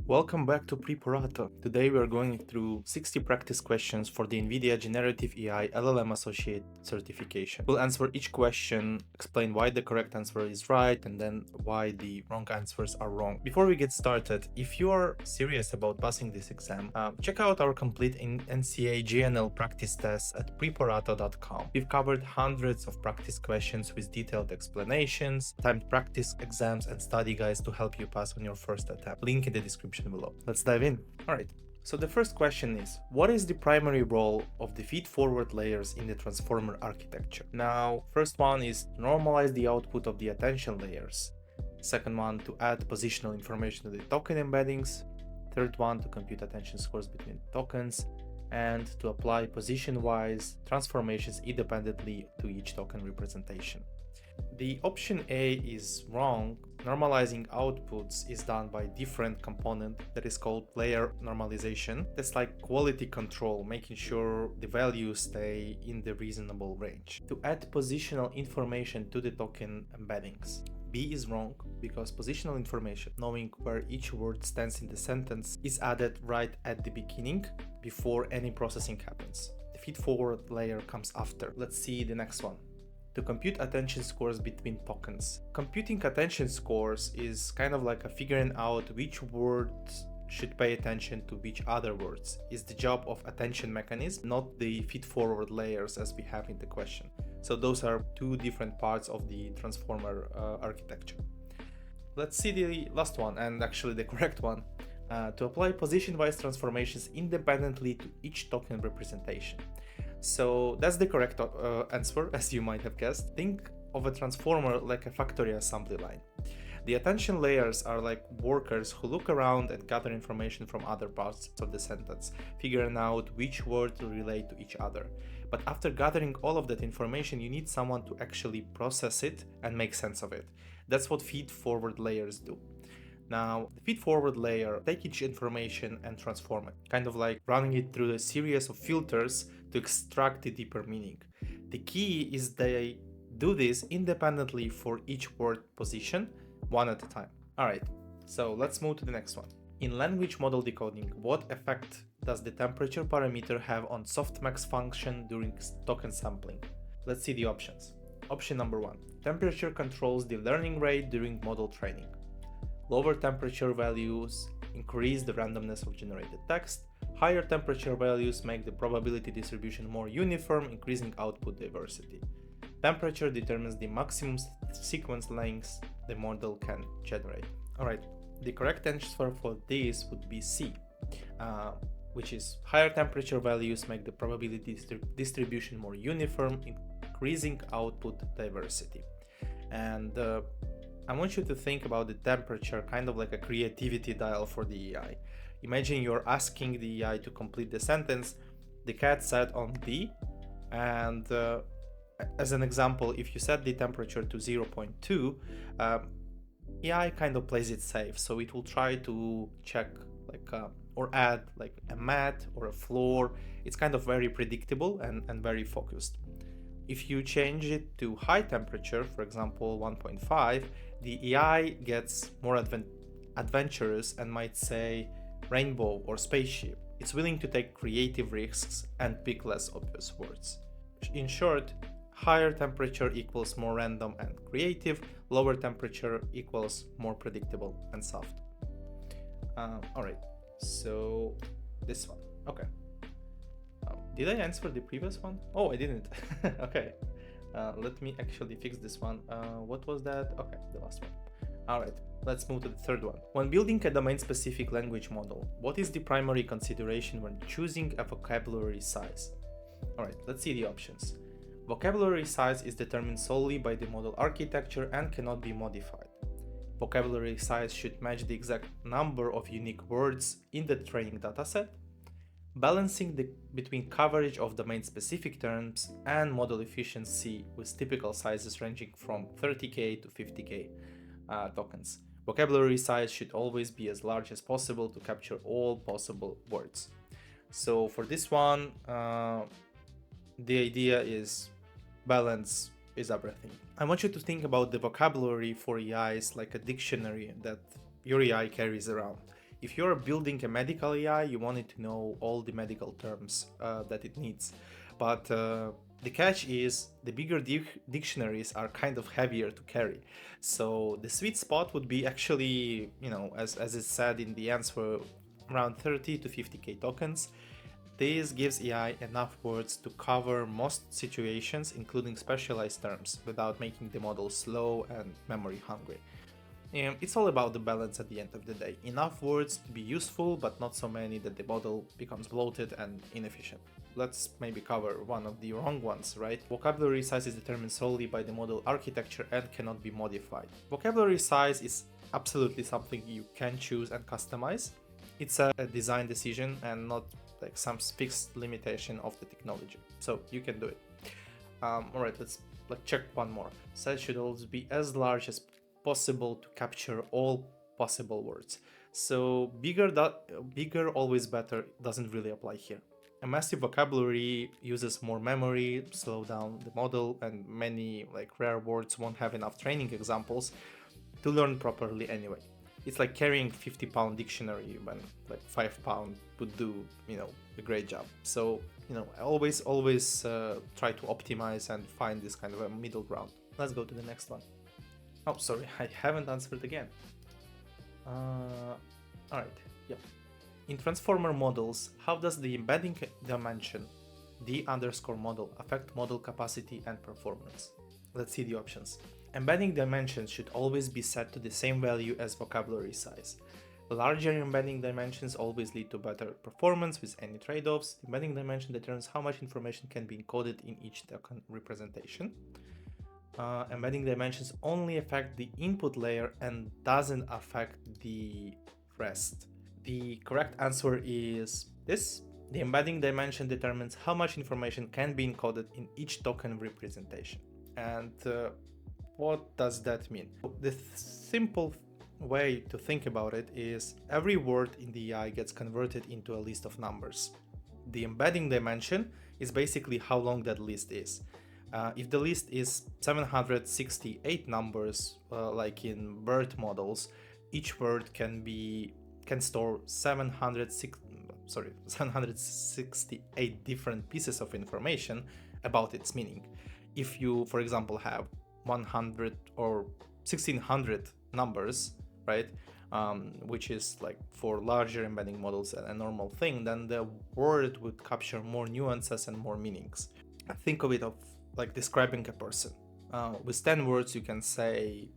Welcome back to Preprocessing. Today we are going through 60 practice questions for the NVIDIA Generative AI LLM Associate certification. We'll answer each question, explain why the correct answer is right, and then why the wrong answers are wrong. Before we get started, if you are serious about passing this exam, check out our complete NCA-GENL practice tests at preprocessing.com. We've covered hundreds of practice questions with detailed explanations, timed practice exams, and study guides to help you pass on your first attempt. Link in the description below. Let's dive in. Alright, so the first question is, what is the primary role of the feed-forward layers in the transformer architecture? Now, first one is to normalize the output of the attention layers. Second one, to add positional information to the token embeddings. Third one, to compute attention scores between tokens. And to apply position-wise transformations independently to each token representation. The option A is wrong. Normalizing outputs is done by a different component that is called layer normalization. That's like quality control, making sure the values stay in the reasonable range. To add positional information to the token embeddings. B is wrong because positional information, knowing where each word stands in the sentence, is added right at the beginning before any processing happens. The feed-forward layer comes after. Let's see the next one. To compute attention scores between tokens. Computing attention scores is kind of like figuring out which words should pay attention to which other words. It's the job of attention mechanism, not the feed-forward layers as we have in the question. So those are two different parts of the transformer architecture. Let's see the last one, and actually the correct one. To apply position-wise transformations independently to each token representation. So that's the correct answer, as you might have guessed. Think of a transformer like a factory assembly line. The attention layers are like workers who look around and gather information from other parts of the sentence, figuring out which word to relate to each other. But after gathering all of that information, you need someone to actually process it and make sense of it. That's what feed-forward layers do. Now, the feed-forward layer take each information and transform it, kind of like running it through a series of filters to extract the deeper meaning. The key is they do this independently for each word position, one at a time. Alright, so let's move to the next one. In language model decoding, what effect does the temperature parameter have on softmax function during token sampling? Let's see the options. Option number 1. Temperature controls the learning rate during model training. Lower temperature values increase the randomness of generated text. Higher temperature values make the probability distribution more uniform, increasing output diversity. Temperature determines the maximum sequence lengths the model can generate. Alright, the correct answer for this would be C, which is higher temperature values make the probability distribution more uniform, increasing output diversity. And I want you to think about the temperature kind of like a creativity dial for the AI. Imagine you're asking the AI to complete the sentence, the cat sat on D, and as an example, if you set the temperature to 0.2, AI kind of plays it safe, so it will try to check or add like a mat or a floor. It's kind of very predictable and very focused. If you change it to high temperature, for example 1.5, the AI gets more adventurous and might say rainbow or spaceship. It's willing to take creative risks and pick less obvious words. In short, higher temperature equals more random and creative, lower temperature equals more predictable and soft. Alright, so this one. Okay. Did I answer the previous one? Oh, I didn't. Okay. Let me actually fix this one. What was that? Okay, the last one. Alright, let's move to the third one. When building a domain-specific language model, what is the primary consideration when choosing a vocabulary size? Alright, let's see the options. Vocabulary size is determined solely by the model architecture and cannot be modified. Vocabulary size should match the exact number of unique words in the training dataset. Balancing between coverage of domain-specific terms and model efficiency with typical sizes ranging from 30K to 50K tokens. Vocabulary size should always be as large as possible to capture all possible words. So for this one, the idea is balance is everything. I want you to think about the vocabulary for AIs like a dictionary that your AI carries around. If you're building a medical AI, you want it to know all the medical terms that it needs. But the catch is the bigger dictionaries are kind of heavier to carry. So the sweet spot would be actually, as it said in the answer, around 30 to 50k tokens. This gives AI enough words to cover most situations, including specialized terms, without making the model slow and memory hungry. It's all about the balance at the end of the day. Enough words to be useful, but not so many that the model becomes bloated and inefficient. Let's maybe cover one of the wrong ones, right? Vocabulary size is determined solely by the model architecture and cannot be modified. Vocabulary size is absolutely something you can choose and customize. It's a design decision and not like some fixed limitation of the technology. So you can do it. Alright, let's check one more. Size should always be as large as possible to capture all possible words. So bigger always better doesn't really apply here. A massive vocabulary uses more memory, slow down the model, and many rare words won't have enough training examples to learn properly anyway. It's like carrying 50-pound dictionary when 5 pound would do, a great job. So, I always try to optimize and find this kind of a middle ground. Let's go to the next one. Oh, sorry, I haven't answered again. Alright, yep. In transformer models, how does the embedding dimension, d_model, affect model capacity and performance? Let's see the options. Embedding dimensions should always be set to the same value as vocabulary size. Larger embedding dimensions always lead to better performance with any trade-offs. The embedding dimension determines how much information can be encoded in each token representation. Embedding dimensions only affect the input layer and doesn't affect the rest. The correct answer is this. The embedding dimension determines how much information can be encoded in each token representation. And what does that mean? The simple way to think about it is every word in the AI gets converted into a list of numbers. The embedding dimension is basically how long that list is. If the list is 768 numbers, like in BERT models, each word can store 768 different pieces of information about its meaning. If you, for example, have 100 or 1600 numbers, right, which is for larger embedding models a normal thing, then the word would capture more nuances and more meanings. Think of it like describing a person. With 10 words you can say,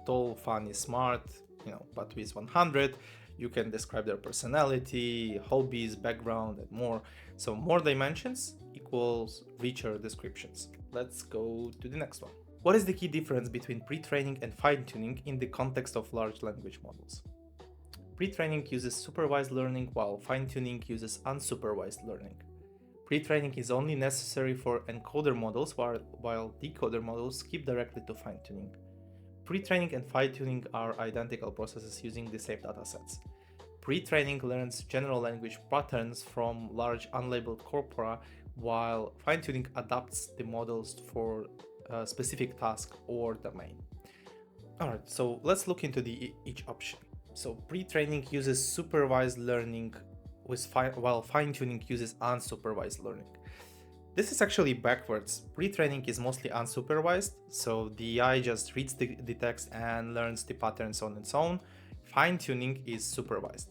tall, funny, smart, but with 100 you can describe their personality, hobbies, background, and more. So more dimensions equals richer descriptions. Let's go to the next one. What is the key difference between pre-training and fine-tuning in the context of large language models? Pre-training uses supervised learning while fine-tuning uses unsupervised learning. Pre-training is only necessary for encoder models while decoder models skip directly to fine-tuning. Pre-training and fine-tuning are identical processes using the same datasets. Pre-training learns general language patterns from large unlabeled corpora, while fine-tuning adapts the models for a specific task or domain. Alright, so let's look into each option. So pre-training uses supervised learning while fine-tuning uses unsupervised learning. This is actually backwards. Pre-training is mostly unsupervised, so the AI just reads the text and learns the patterns on its own. Fine-tuning is supervised.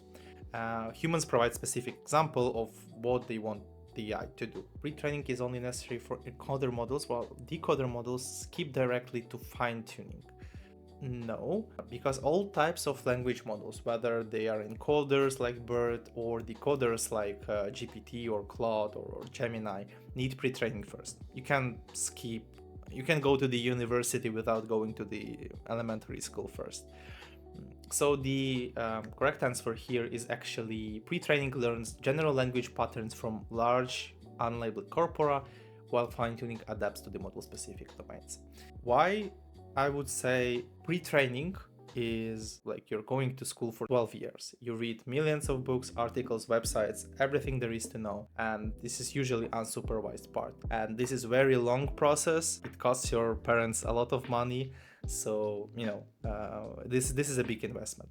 Humans provide specific example of what they want the AI to do. Pre-training is only necessary for encoder models, while decoder models skip directly to fine-tuning. No, because all types of language models, whether they are encoders like BERT or decoders like GPT or Claude or Gemini, need pre-training first. You can go to the university without going to the elementary school first. So the correct answer here is actually pre-training learns general language patterns from large unlabeled corpora, while fine-tuning adapts to the model-specific domains. Why? I would say pre-training is like you're going to school for 12 years. You read millions of books, articles, websites, everything there is to know. And this is usually unsupervised part. And this is very long process. It costs your parents a lot of money. So, this is a big investment.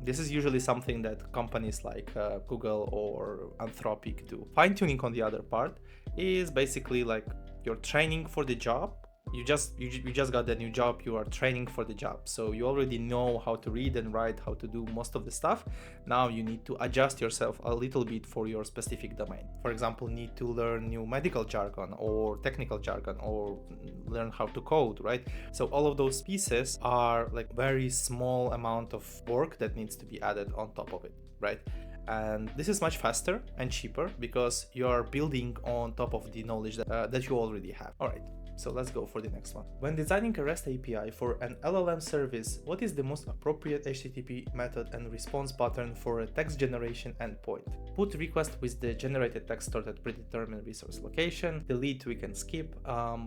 This is usually something that companies like Google or Anthropic do. Fine-tuning, on the other part, is basically like you're training for the job. You just got the new job, you are training for the job, so you already know how to read and write, how to do most of the stuff. Now you need to adjust yourself a little bit for your specific domain. For example, need to learn new medical jargon or technical jargon, or learn how to code, right? So all of those pieces are like very small amount of work that needs to be added on top of it, right? And this is much faster and cheaper because you are building on top of the knowledge that you already have. All right. So let's go for the next one. When designing a REST API for an LLM service, what is the most appropriate HTTP method and response pattern for a text generation endpoint? Put request with the generated text stored at predetermined resource location. Delete we can skip.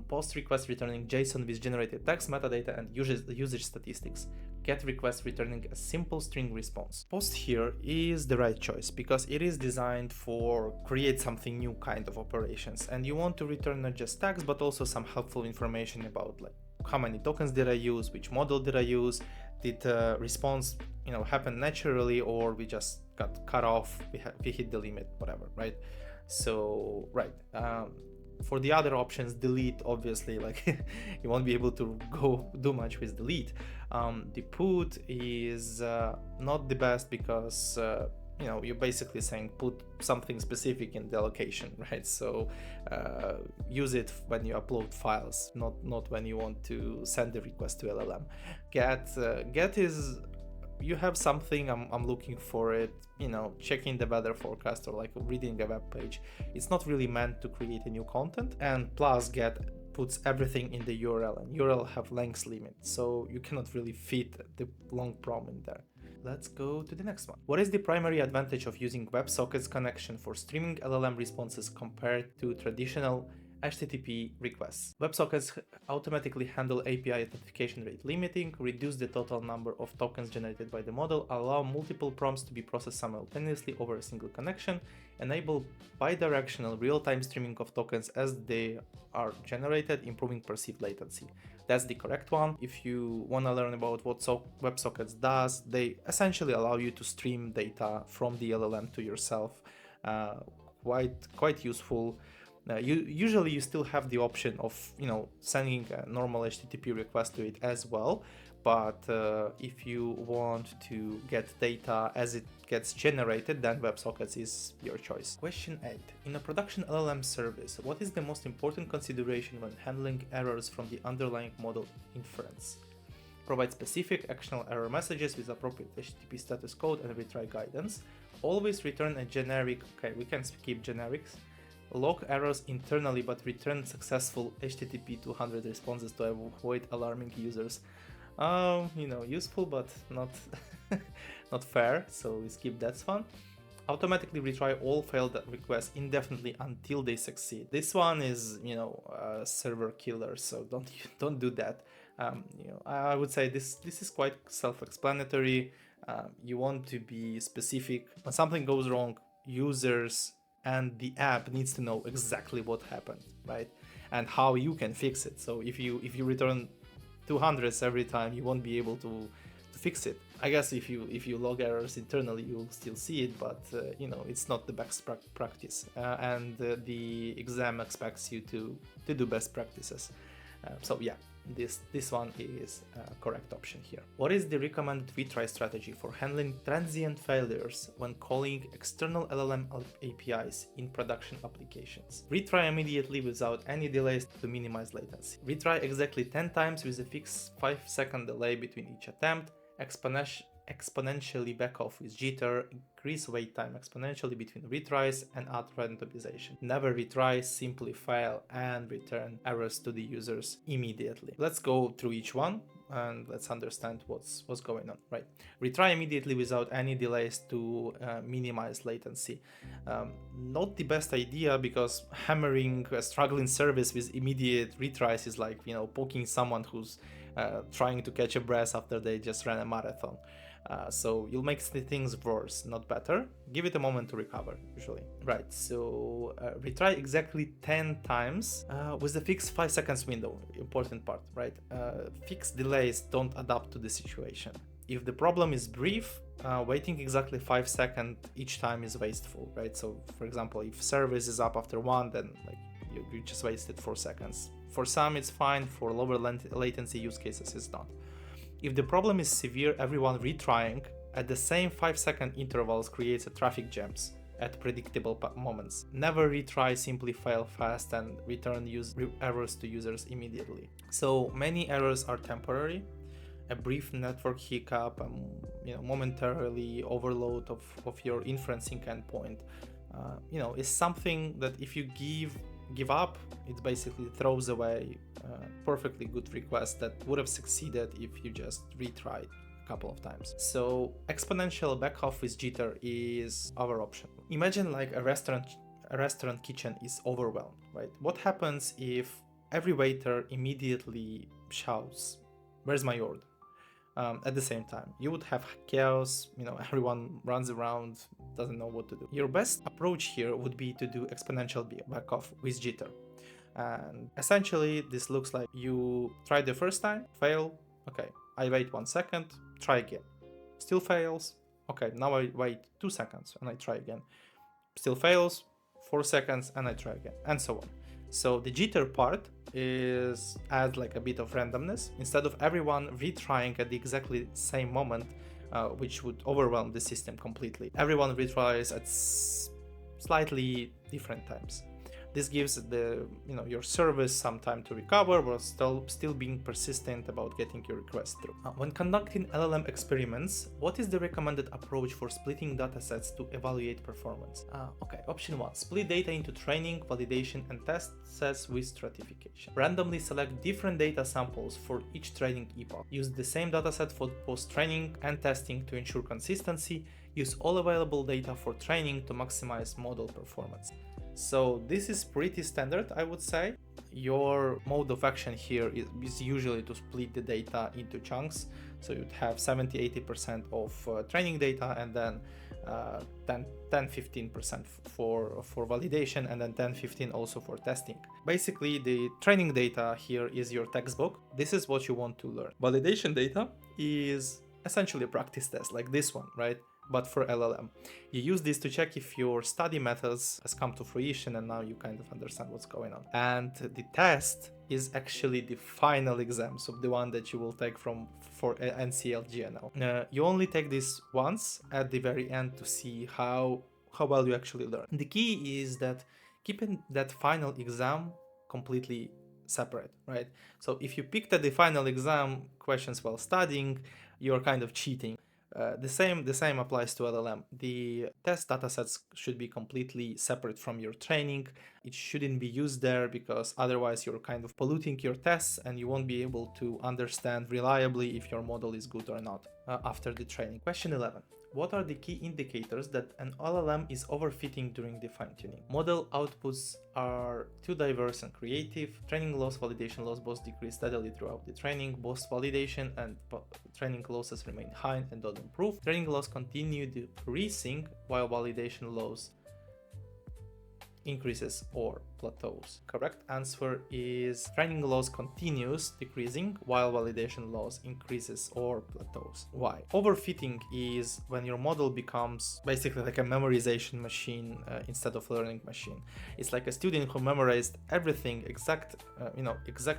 Post request returning JSON with generated text metadata and usage statistics. Get request returning a simple string response. Post here is the right choice because it is designed for create something new kind of operations, and you want to return not just text but also some helpful information about like how many tokens did I use, which model did I use, did response happen naturally, or we just got cut off, we hit the limit, whatever, right? So right. For the other options, delete, obviously, like you won't be able to go do much with delete. The put is not the best because you're basically saying put something specific in the location, right? So use it when you upload files, not when you want to send the request to LLM. Get is you have something, I'm looking for it, checking the weather forecast or like reading a web page. It's not really meant to create a new content. And plus get puts everything in the URL, and URL have length limit, so you cannot really fit the long prom in there. Let's go to the next one. What is the primary advantage of using WebSockets connection for streaming LLM responses compared to traditional HTTP requests? WebSockets automatically handle API authentication rate limiting, reduce the total number of tokens generated by the model, allow multiple prompts to be processed simultaneously over a single connection, enable bidirectional real-time streaming of tokens as they are generated, improving perceived latency. That's the correct one. If you want to learn about what WebSockets does, they essentially allow you to stream data from the LLM to yourself. Quite useful. Usually you still have the option of sending a normal HTTP request to it as well, but if you want to get data as it gets generated, then WebSockets is your choice. Question 8. In a production LLM service, what is the most important consideration when handling errors from the underlying model inference? Provide specific actionable error messages with appropriate HTTP status code and retry guidance. Always return a generic, okay, we can skip generics. Log errors internally but return successful HTTP 200 responses to avoid alarming users. Useful but not not fair, so we skip that one. Automatically retry all failed requests indefinitely until they succeed. This one is a server killer, so don't do that. I would say this is quite self-explanatory. You want to be specific. When something goes wrong, users and the app needs to know exactly what happened, right? And how you can fix it. So if you return 200s every time, you won't be able to fix it. I guess if you log errors internally, you'll still see it, but it's not the best practice. And the exam expects you to do best practices. So yeah, this one is a correct option here. What is the recommended retry strategy for handling transient failures when calling external LLM APIs in production applications? Retry immediately without any delays to minimize latency. Retry exactly 10 times with a fixed 5-second delay between each attempt. Exponentially back off with jitter, increase wait time exponentially between retries, and add randomization. Never retry, simply fail and return errors to the users immediately. Let's go through each one and let's understand what's going on, right? Retry immediately without any delays to minimize latency. Not the best idea, because hammering a struggling service with immediate retries is like poking someone who's trying to catch a breath after they just ran a marathon. So you'll make things worse, not better. Give it a moment to recover, usually. Right, so retry exactly 10 times with a fixed 5 seconds window. Important part, right? Fixed delays don't adapt to the situation. If the problem is brief, waiting exactly 5 seconds each time is wasteful, right? So for example, if service is up after 1, then like you just wasted 4 seconds. For some it's fine, for lower latency use cases it's not. If the problem is severe, everyone retrying at the same 5-second intervals creates a traffic jams at predictable moments. Never retry, simply fail fast and return errors to users immediately. So many errors are temporary. A brief network hiccup, momentarily overload of your inferencing endpoint, is something that if you give up, it basically throws away perfectly good requests that would have succeeded if you just retried a couple of times. So exponential backoff with jitter is our option. Imagine like a restaurant kitchen is overwhelmed, right? What happens if every waiter immediately shouts, "Where's my order?" At the same time? You would have chaos, everyone runs around, doesn't know what to do. Your best approach here would be to do exponential backoff with jitter. And essentially this looks like you try the first time, fail, okay, I wait 1 second, try again. Still fails, okay, now I wait 2 seconds and I try again. Still fails, 4 seconds and I try again, and so on. So the jitter part adds like a bit of randomness instead of everyone retrying at the exactly same moment, which would overwhelm the system completely. Everyone retries at slightly different times. This gives your service some time to recover while still being persistent about getting your request through. When conducting LLM experiments, what is the recommended approach for splitting datasets to evaluate performance? Okay, option 1, split data into training, validation, and test sets with stratification. Randomly select different data samples for each training epoch. Use the same dataset for both training and testing to ensure consistency. Use all available data for training to maximize model performance. So this is pretty standard, I would say. Your mode of action here is usually to split the data into chunks. So you'd have 70-80% of training data, and then 10-15% for validation, and then 10-15% also for testing. Basically, the training data here is your textbook. This is what you want to learn. Validation data is essentially a practice test like this one, right? But for LLM. You use this to check if your study methods has come to fruition and now you kind of understand what's going on. And the test is actually the final exam, so the one that you will take for NCA-GENL. You only take this once at the very end to see how well you actually learn. The key is that keeping that final exam completely separate, right? So if you picked at the final exam questions while studying, you're kind of cheating. The same applies to LLM. The test datasets should be completely separate from your training. It shouldn't be used there because otherwise you're kind of polluting your tests and you won't be able to understand reliably if your model is good or not after the training. Question 11. What are the key indicators that an LLM is overfitting during the fine-tuning? Model outputs are too diverse and creative. Training loss, validation loss both decrease steadily throughout the training. Both validation and training losses remain high and don't improve. Training loss continue decreasing while validation loss increases or plateaus. Correct answer is training loss continues decreasing while validation loss increases or plateaus. Why? Overfitting is when your model becomes basically like a memorization machine instead of learning machine. It's like a student who memorized everything, exact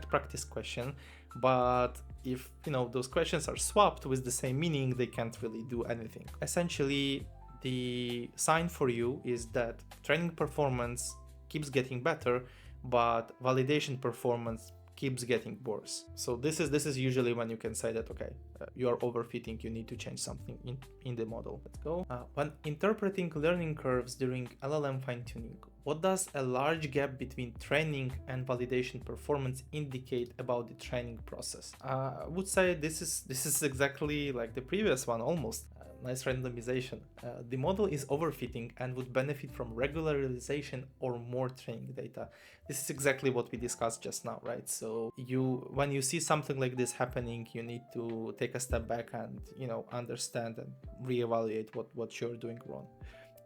practice question, but if those questions are swapped with the same meaning, they can't really do anything. Essentially, the sign for you is that training performance keeps getting better, but validation performance keeps getting worse. So this is usually when you can say that, okay, you are overfitting, you need to change something in the model. Let's go. When interpreting learning curves during LLM fine-tuning, what does a large gap between training and validation performance indicate about the training process? I would say this is exactly like the previous one, almost. Nice randomization. The model is overfitting and would benefit from regularization or more training data. This is exactly what we discussed just now, right? So when you see something like this happening, you need to take a step back and understand and reevaluate what you're doing wrong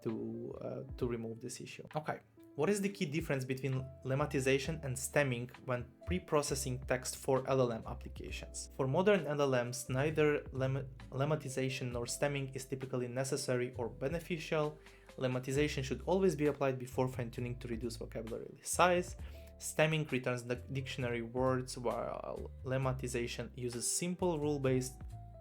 to remove this issue. Okay. What is the key difference between lemmatization and stemming when pre-processing text for LLM applications? For modern LLMs, neither lemmatization nor stemming is typically necessary or beneficial. Lemmatization should always be applied before fine-tuning to reduce vocabulary size. Stemming returns the dictionary words, while lemmatization uses simple rule-based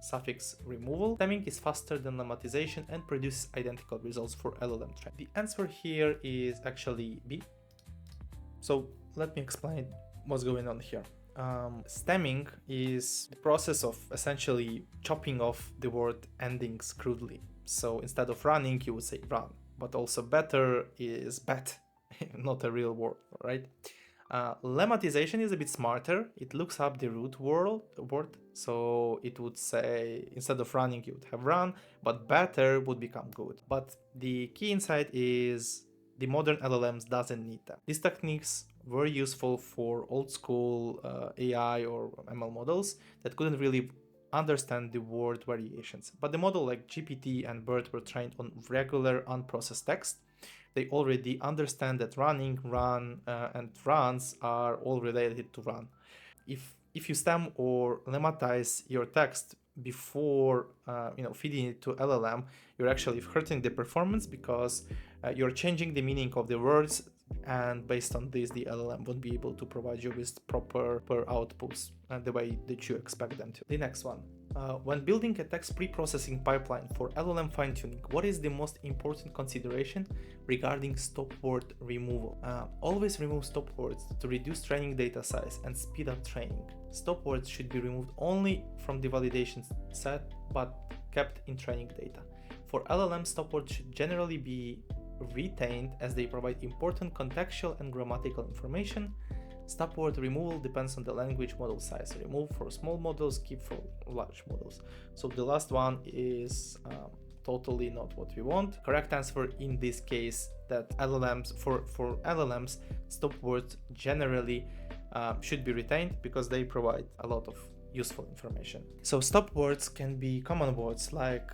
suffix removal. Stemming is faster than lemmatization and produces identical results for LLM training. The answer here is actually B. So let me explain what's going on here. Stemming is the process of essentially chopping off the word endings crudely. So instead of running, you would say run, but also better is bet, not a real word, right? Lemmatization is a bit smarter. It looks up the root word, so it would say instead of running you would have run, but better would become good. But the key insight is the modern LLMs doesn't need them. These techniques were useful for old school AI or ML models that couldn't really understand the word variations. But the model like GPT and BERT were trained on regular unprocessed text. They already understand that running, run, and runs are all related to run. If you stem or lemmatize your text before feeding it to LLM, you're actually hurting the performance because you're changing the meaning of the words, and based on this, the LLM won't be able to provide you with proper outputs the way that you expect them to. The next one. When building a text pre-processing pipeline for LLM fine-tuning, what is the most important consideration regarding stop word removal? Always remove stop words to reduce training data size and speed up training. Stop words should be removed only from the validation set but kept in training data. For LLM, stop words should generally be retained as they provide important contextual and grammatical information. Stop word removal depends on the language model size. Remove for small models, keep for large models. So the last one is totally not what we want. Correct answer in this case that LLMs for LLMs, stop words generally should be retained because they provide a lot of useful information. So stop words can be common words like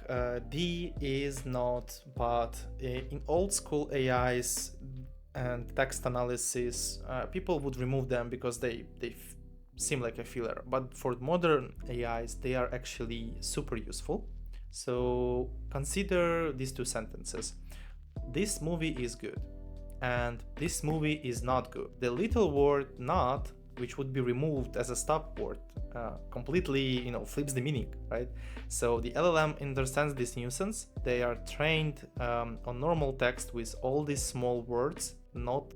the, is, not, but. In old school AIs and text analysis, people would remove them because they seem like a filler. But for modern AIs, they are actually super useful. So consider these two sentences. This movie is good and this movie is not good. The little word not, which would be removed as a stop word, completely flips the meaning, right? So the LLM understands this nuisance. They are trained on normal text with all these small words,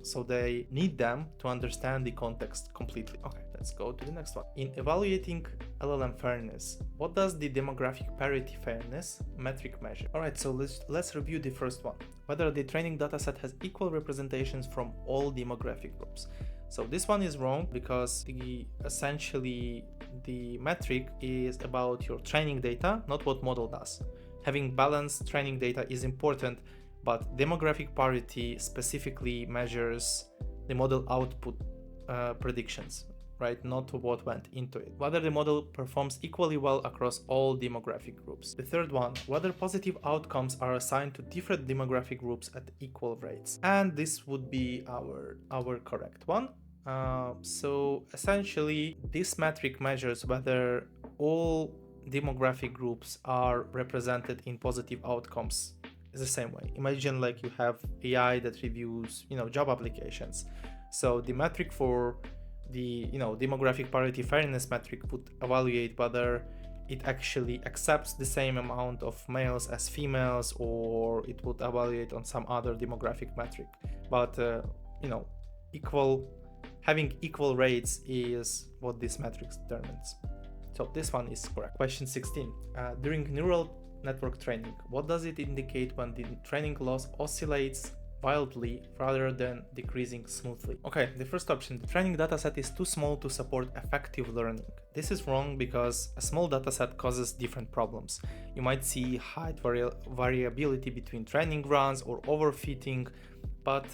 so they need them to understand the context completely. Okay, let's go to the next one. In evaluating LLM fairness, what does the demographic parity fairness metric measure? All right, so let's review the first one. Whether the training dataset has equal representations from all demographic groups. So this one is wrong because essentially the metric is about your training data, not what model does. Having balanced training data is important, but demographic parity specifically measures the model output predictions, right? Not what went into it. Whether the model performs equally well across all demographic groups. The third one, whether positive outcomes are assigned to different demographic groups at equal rates. And this would be our correct one. So essentially, this metric measures whether all demographic groups are represented in positive outcomes the same way. Imagine like you have AI that reviews, job applications. So the metric for the, demographic parity fairness metric would evaluate whether it actually accepts the same amount of males as females, or it would evaluate on some other demographic metric. But, having equal rates is what this metric determines. So this one is correct. Question 16. During neural network training, what does it indicate when the training loss oscillates wildly rather than decreasing smoothly? Okay, the first option, the training dataset is too small to support effective learning. This is wrong because a small dataset causes different problems. You might see height variability between training runs or overfitting, but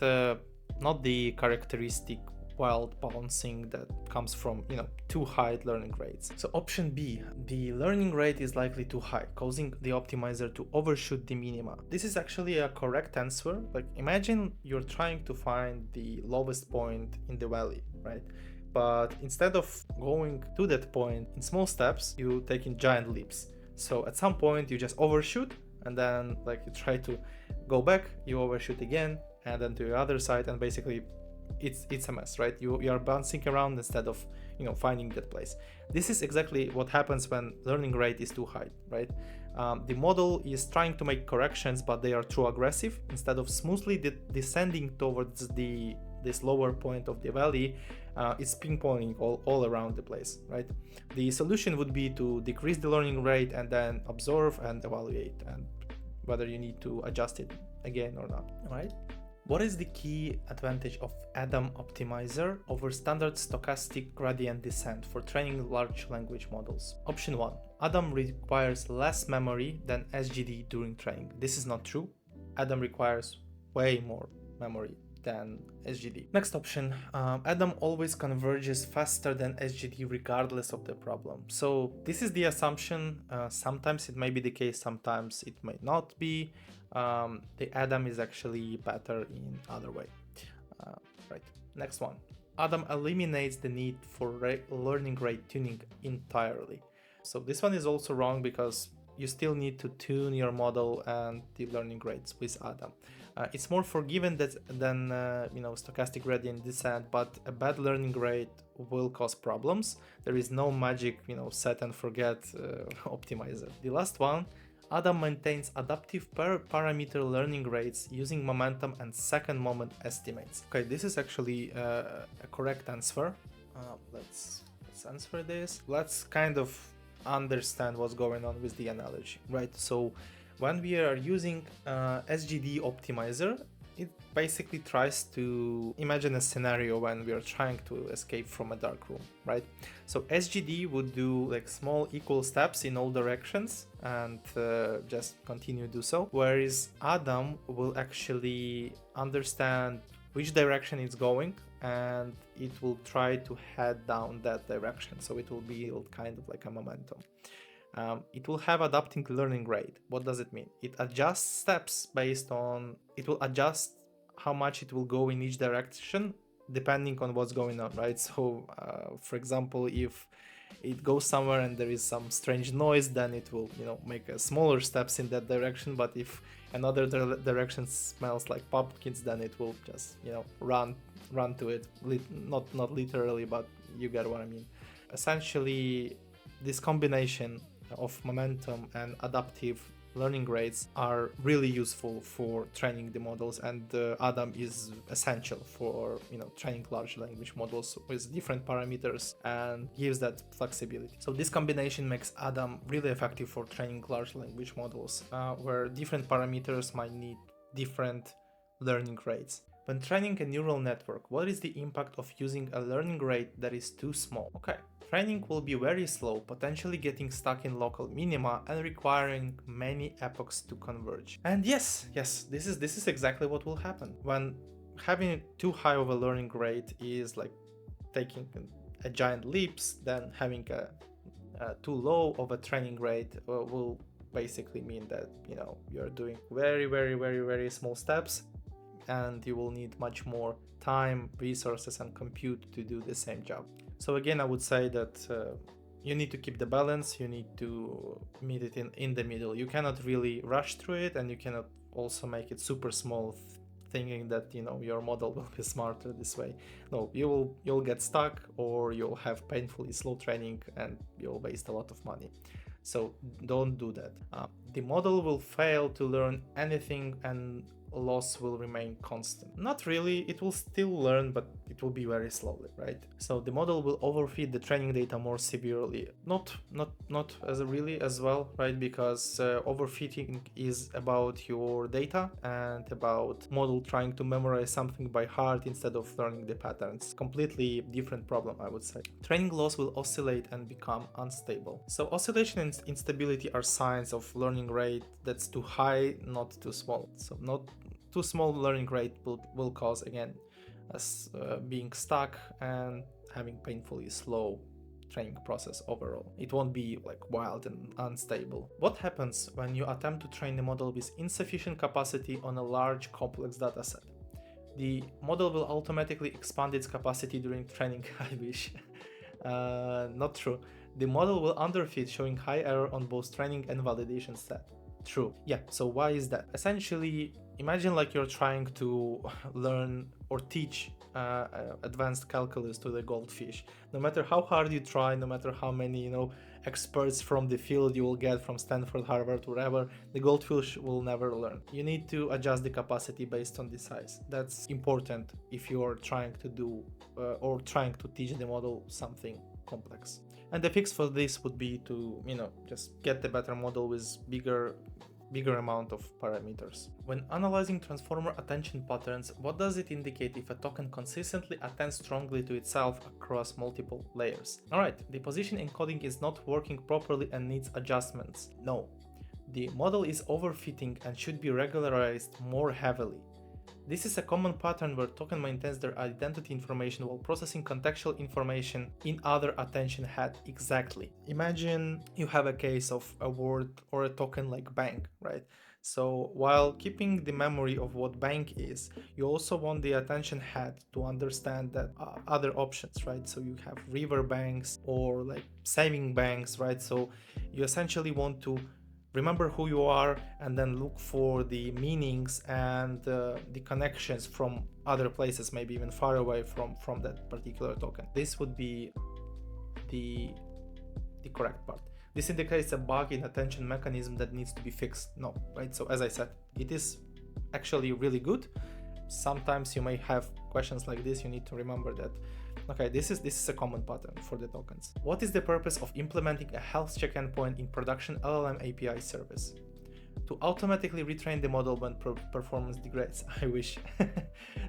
not the characteristic wild bouncing that comes from, too high learning rates. So option B, the learning rate is likely too high, causing the optimizer to overshoot the minima. This is actually a correct answer. Like, imagine you're trying to find the lowest point in the valley, right? But instead of going to that point in small steps, you take in giant leaps. So at some point you just overshoot, and then like you try to go back, you overshoot again, and then to the other side, and basically it's a mess, right? You are bouncing around instead of finding that place. This is exactly what happens when learning rate is too high, right? The model is trying to make corrections, but they are too aggressive. Instead of smoothly descending towards this lower point of the valley, it's ping-ponging all around the place, right? The solution would be to decrease the learning rate and then observe and evaluate, and whether you need to adjust it again or not, right? What is the key advantage of ADAM optimizer over standard stochastic gradient descent for training large language models? Option 1. ADAM requires less memory than SGD during training. This is not true. ADAM requires way more memory than SGD. Next option, ADAM always converges faster than SGD regardless of the problem. So this is the assumption. Sometimes it may be the case, sometimes it may not be. The ADAM is actually better in other way. Right. Next one. ADAM eliminates the need for learning rate tuning entirely. So this one is also wrong, because you still need to tune your model and the learning rates with ADAM. It's more forgiving than stochastic gradient descent, but a bad learning rate will cause problems. There is no magic, set and forget optimizer. The last one, ADAM maintains adaptive parameter learning rates using momentum and second moment estimates. Okay, this is actually a correct answer. Let's answer this. Let's kind of understand what's going on with the analogy, right? So when we are using SGD optimizer, it basically tries to imagine a scenario when we are trying to escape from a dark room, right? So SGD would do like small equal steps in all directions and just continue to do so, whereas ADAM will actually understand which direction it's going, and it will try to head down that direction. So it will build kind of like a momentum. It will have adapting learning rate. What does it mean? It adjusts steps based on, it will adjust how much it will go in each direction depending on what's going on, right? So for example, if it goes somewhere and there is some strange noise, then it will make a smaller steps in that direction. But if another direction smells like pumpkins, then it will just run to it. Not literally, but you get what I mean. Essentially, this combination of momentum and adaptive learning rates are really useful for training the models, and ADAM is essential for training large language models with different parameters and gives that flexibility. So this combination makes ADAM really effective for training large language models where different parameters might need different learning rates. When training a neural network, what is the impact of using a learning rate that is too small? Okay, training will be very slow, potentially getting stuck in local minima and requiring many epochs to converge. And yes, this is exactly what will happen. When having too high of a learning rate is like taking a giant leaps, then having a too low of a training rate will basically mean that you're doing very small steps, and you will need much more time, resources, and compute to do the same job. So again, I would say that you need to keep the balance, you need to meet it in the middle. You cannot really rush through it, and you cannot also make it super small, thinking that your model will be smarter this way. No, you'll get stuck, or you'll have painfully slow training and you'll waste a lot of money. So don't do that. The model will fail to learn anything, and loss will remain constant. Not really, it will still learn, but it will be very slowly, right? So the model will overfeed the training data more severely. Not as well, right? Because overfitting is about your data and about model trying to memorize something by heart instead of learning the patterns. Completely different problem, I would say. Training loss will oscillate and become unstable. So oscillation and instability are signs of learning rate that's too high, not too small. So not too small learning rate will cause, again, as being stuck and having painfully slow training process overall. It won't be like wild and unstable. What happens when you attempt to train a model with insufficient capacity on a large complex dataset? The model will automatically expand its capacity during training. I wish. Not true. The model will underfit, showing high error on both training and validation set. True. Yeah, so why is that? Essentially, imagine like you're trying to learn or teach advanced calculus to the goldfish. No matter how hard you try, no matter how many, experts from the field you will get from Stanford, Harvard, wherever, the goldfish will never learn. You need to adjust the capacity based on the size. That's important if you're trying to do or trying to teach the model something complex. And the fix for this would be to, just get the better model with bigger amount of parameters. When analyzing transformer attention patterns, what does it indicate if a token consistently attends strongly to itself across multiple layers? Alright, the position encoding is not working properly and needs adjustments. No. The model is overfitting and should be regularized more heavily. This is a common pattern where token maintains their identity information while processing contextual information in other attention head. Exactly. Imagine you have a case of a word or a token like bank, right? So while keeping the memory of what bank is, you also want the attention head to understand that other options, right? So you have river banks or like saving banks, right? So you essentially want to remember who you are and then look for the meanings and the connections from other places, maybe even far away from that particular token. This would be the correct part. This indicates a bug in attention mechanism that needs to be fixed. No, right? So as I said, it is actually really good. Sometimes you may have questions like this. You need to remember that, okay, this is a common pattern for the tokens. What is the purpose of implementing a health check endpoint in production LLM API service? To automatically retrain the model when performance degrades. I wish.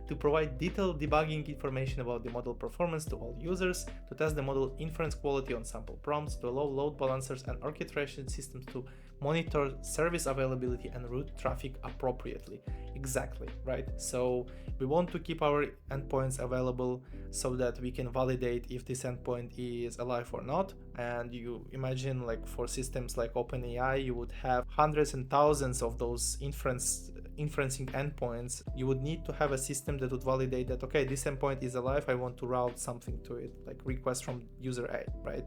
To provide detailed debugging information about the model performance to all users, to test the model inference quality on sample prompts, to allow load balancers and orchestration systems to monitor service availability and route traffic appropriately. Exactly, right? So we want to keep our endpoints available so that we can validate if this endpoint is alive or not. And you imagine, like, for systems like OpenAI, you would have hundreds and thousands of those inferencing endpoints. You would need to have a system that would validate that, okay, this endpoint is alive, I want to route something to it, like request from user A, right?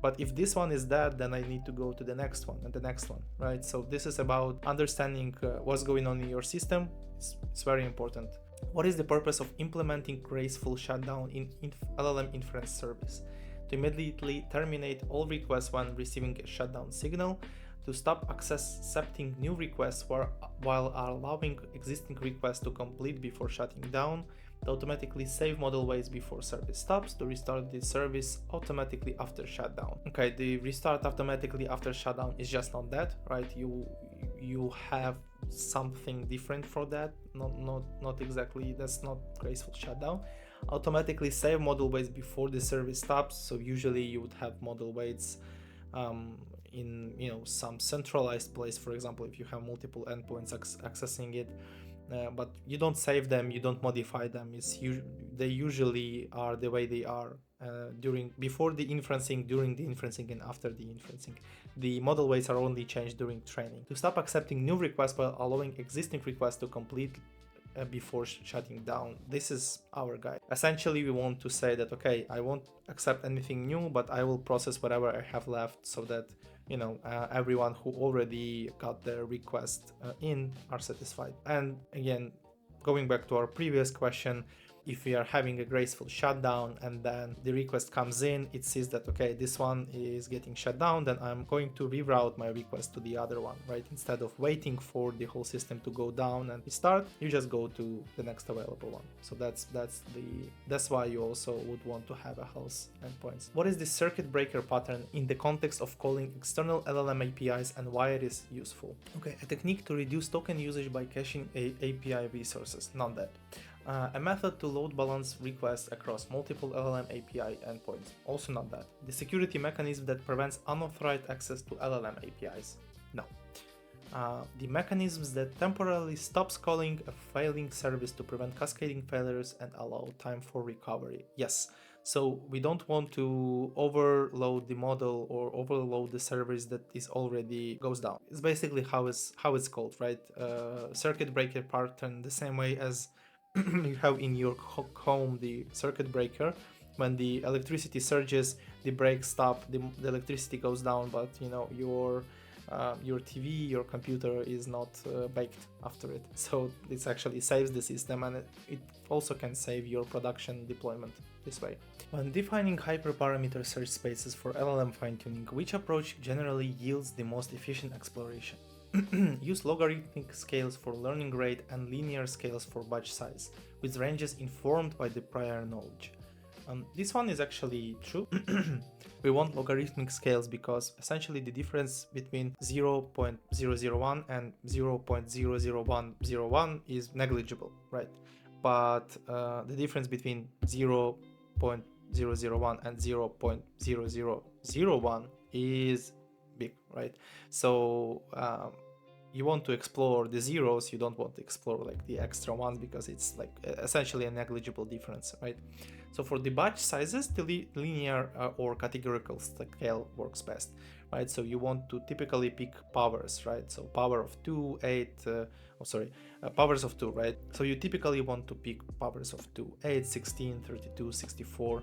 But if this one is dead, then I need to go to the next one and the next one, right? So this is about understanding what's going on in your system. It's very important. What is the purpose of implementing graceful shutdown in LLM inference service? To immediately terminate all requests when receiving a shutdown signal, to stop accepting new requests while allowing existing requests to complete before shutting down, to automatically save model weights before service stops, to restart the service automatically after shutdown. Okay, the restart automatically after shutdown is just not that, right? You have something different for that. Not exactly. That's not graceful shutdown. Automatically save model weights before the service stops. So usually you would have model weights in some centralized place. For example, if you have multiple endpoints accessing it, but you don't save them, you don't modify them. They usually are the way they are before the inferencing, during the inferencing, and after the inferencing. The model weights are only changed during training. To stop accepting new requests while allowing existing requests to complete before shutting down. This is our guide. Essentially, we want to say that, okay, I won't accept anything new, but I will process whatever I have left so that everyone who already got their request in are satisfied. And again, going back to our previous question, if we are having a graceful shutdown and then the request comes in, it says that, okay, this one is getting shut down, then I'm going to reroute my request to the other one, right? Instead of waiting for the whole system to go down and restart, you just go to the next available one. So that's why you also would want to have a health endpoints. What is the circuit breaker pattern in the context of calling external LLM APIs and why it is useful? Okay, a technique to reduce token usage by caching API resources, not that. A method to load balance requests across multiple LLM API endpoints, also not that. The security mechanism that prevents unauthorized access to LLM APIs, no. The mechanisms that temporarily stops calling a failing service to prevent cascading failures and allow time for recovery. Yes, so we don't want to overload the model or overload the service that is already goes down. It's basically how it's called, right? Circuit breaker pattern, the same way as you have in your home the circuit breaker. When the electricity surges, the brakes stop, the electricity goes down, but your TV, your computer is not baked after it. So this actually saves the system, and it also can save your production deployment this way. When defining hyperparameter search spaces for LLM fine-tuning, which approach generally yields the most efficient exploration? Use logarithmic scales for learning rate and linear scales for batch size, with ranges informed by the prior knowledge. This one is actually true. We want logarithmic scales because essentially the difference between 0.001 and 0.00101 is negligible, right? But the difference between 0.001 and 0.0001 is big, right? So you want to explore the zeros, you don't want to explore like the extra ones because it's like essentially a negligible difference, right? So for the batch sizes, the linear or categorical scale works best, right? So you want to typically pick powers, right? So power of 2, 8, powers of 2, right? So you typically want to pick powers of 2, 8, 16, 32, 64,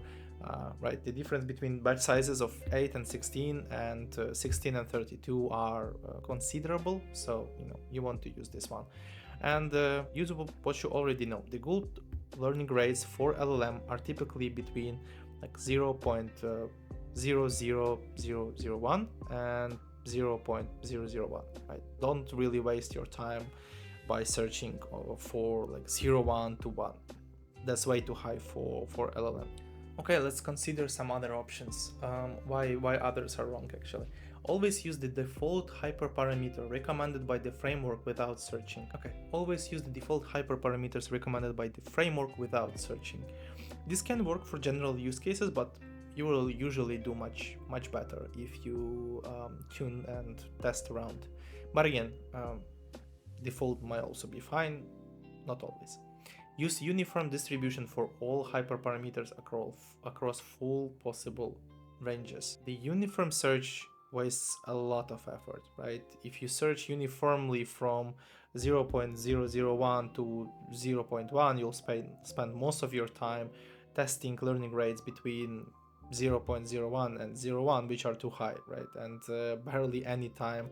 right? The difference between batch sizes of 8 and 16 and 16 and 32 are considerable, so you want to use this one. And use what you already know. The good learning rates for LLM are typically between like 0.00001 and 0.001, right? Don't really waste your time by searching for like 01 to 1. That's way too high for LLM. Okay, let's consider some other options. Why others are wrong actually. Always use the default hyperparameter recommended by the framework without searching. Okay, always use the default hyperparameters recommended by the framework without searching. This can work for general use cases, but you will usually do much better if you tune and test around. But again, default might also be fine, not always. Use uniform distribution for all hyperparameters across full possible ranges. The uniform search wastes a lot of effort, right? If you search uniformly from 0.001 to 0.1, you'll spend most of your time testing learning rates between 0.01 and 0.1, which are too high, right? And barely any time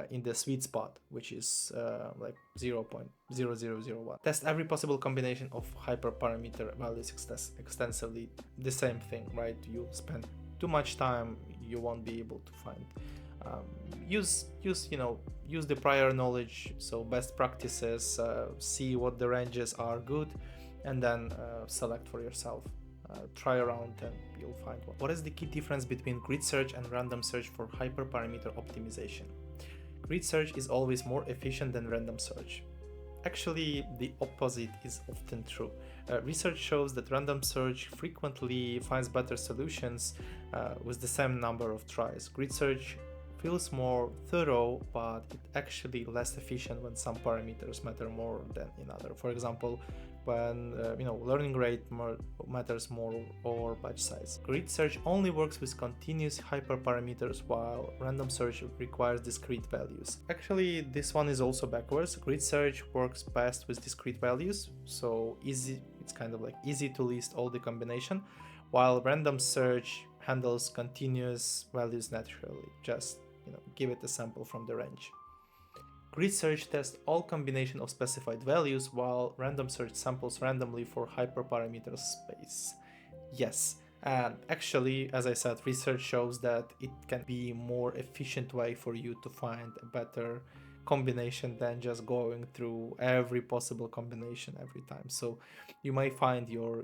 in the sweet spot, which is like 0.0001. Test every possible combination of hyperparameter values extensively. The same thing, right? You spend too much time, you won't be able to find. Use the prior knowledge, so best practices, see what the ranges are good, and then select for yourself. Try around and you'll find one. What is the key difference between grid search and random search for hyperparameter optimization? Grid search is always more efficient than random search. Actually, the opposite is often true. Research shows that random search frequently finds better solutions with the same number of tries. Grid search feels more thorough, but it's actually less efficient when some parameters matter more than in other. For example, when learning rate matters more or batch size. Grid search only works with continuous hyperparameters, while random search requires discrete values. Actually, this one is also backwards. Grid search works best with discrete values, so it's kind of like easy to list all the combination, while random search handles continuous values naturally. Just give it a sample from the range. Grid search tests all combination of specified values, while random search samples randomly for hyperparameter space. Yes, and actually, as I said, research shows that it can be a more efficient way for you to find a better combination than just going through every possible combination every time. So you may find your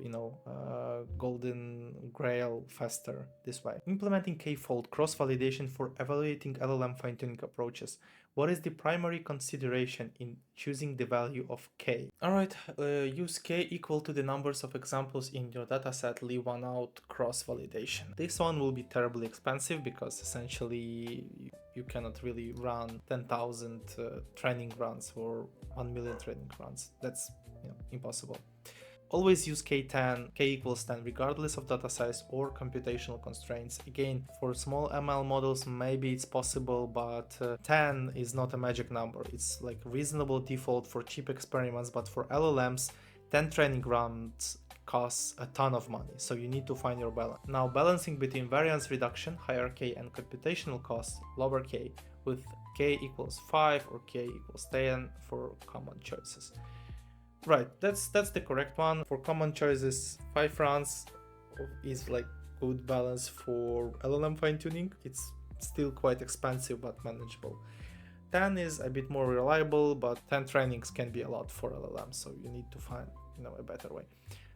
golden grail faster this way. Implementing k-fold cross-validation for evaluating LLM fine-tuning approaches. What is the primary consideration in choosing the value of k? Alright, use k equal to the numbers of examples in your dataset, leave one out, cross-validation. This one will be terribly expensive because essentially you cannot really run 10,000 training runs or 1 million training runs. That's impossible. Always use K10, K equals 10, regardless of data size or computational constraints. Again, for small ML models, maybe it's possible, but 10 is not a magic number. It's like reasonable default for cheap experiments, but for LLMs, 10 training runs costs a ton of money, so you need to find your balance. Now, balancing between variance reduction, higher K, and computational costs, lower K, with K equals 5 or K equals 10 for common choices. Right, that's the correct one. For common choices, 5 runs is like good balance for LLM fine-tuning. It's still quite expensive but manageable. 10 is a bit more reliable, but 10 trainings can be a lot for LLM, so you need to find a better way.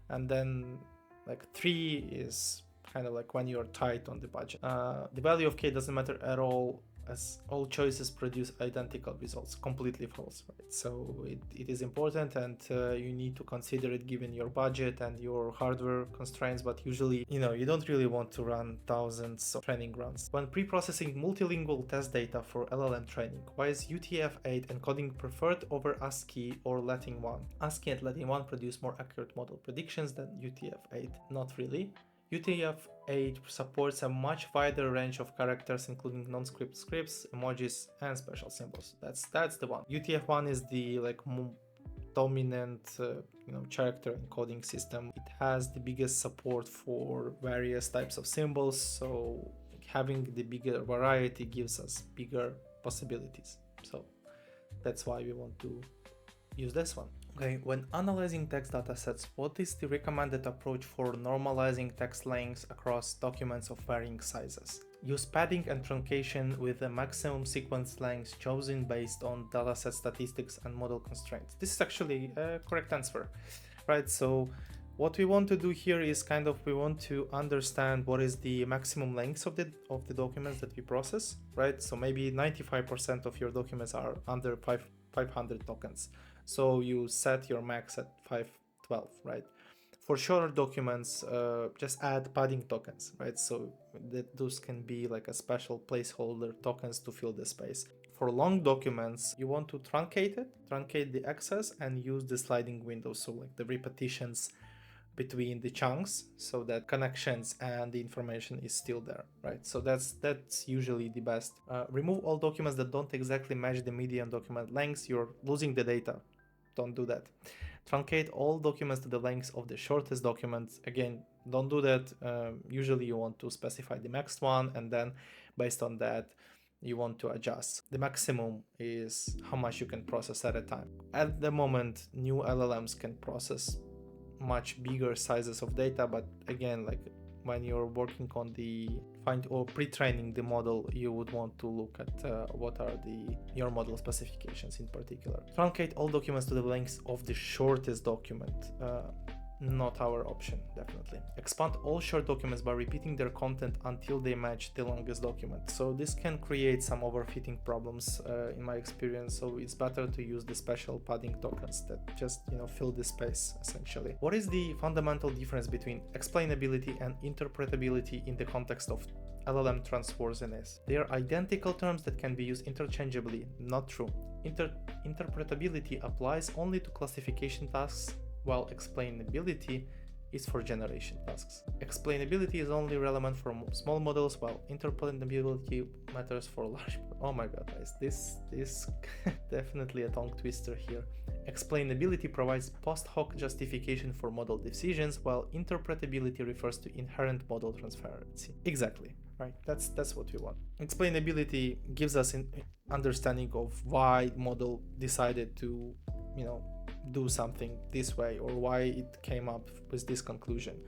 And then like 3 is kind of like when you're tight on the budget. The value of K doesn't matter at all, as all choices produce identical results. Completely false, right? So it is important, and you need to consider it given your budget and your hardware constraints, but usually you don't really want to run thousands of training runs. When pre-processing multilingual test data for LLM training, why is UTF-8 encoding preferred over ASCII or Latin-1? ASCII and Latin-1 produce more accurate model predictions than UTF-8. Not really. UTF-8 supports a much wider range of characters, including non-script scripts, emojis, and special symbols. That's the one. UTF-1 is the dominant character encoding system. It has the biggest support for various types of symbols, so having the bigger variety gives us bigger possibilities. So that's why we want to use this one. Okay, when analyzing text datasets, what is the recommended approach for normalizing text lengths across documents of varying sizes? Use padding and truncation with the maximum sequence length chosen based on dataset statistics and model constraints. This is actually a correct answer, right? So what we want to do here is we want to understand what is the maximum length of the documents that we process, right? So maybe 95% of your documents are under 500 tokens. So you set your max at 512, right? For shorter documents, just add padding tokens, right? So that those can be like a special placeholder tokens to fill the space. For long documents, you want to truncate the access and use the sliding window. So like the repetitions between the chunks, so that connections and the information is still there, right? So that's usually the best. Remove all documents that don't exactly match the median document lengths. You're losing the data. Don't do that. Truncate all documents to the length of the shortest documents. Again, don't do that. Usually you want to specify the max one, and then based on that you want to adjust. The maximum is how much you can process at a time. At the moment, new LLMs can process much bigger sizes of data, but again, like when you're working on the pre-training the model, you would want to look at what are your model specifications in particular. Truncate all documents to the length of the shortest document. Not our option, definitely. Expand all short documents by repeating their content until they match the longest document. So this can create some overfitting problems in my experience, so it's better to use the special padding tokens that just fill the space essentially. What is the fundamental difference between explainability and interpretability in the context of LLM trustworthiness? They are identical terms that can be used interchangeably. Not true. Interpretability applies only to classification tasks, while explainability is for generation tasks. Explainability is only relevant for small models, while interpretability matters for large. Oh my god, guys, this definitely a tongue twister here. Explainability provides post hoc justification for model decisions, while interpretability refers to inherent model transparency. Exactly, right? That's what we want. Explainability gives us an understanding of why model decided to, do something this way, or why it came up with this conclusion.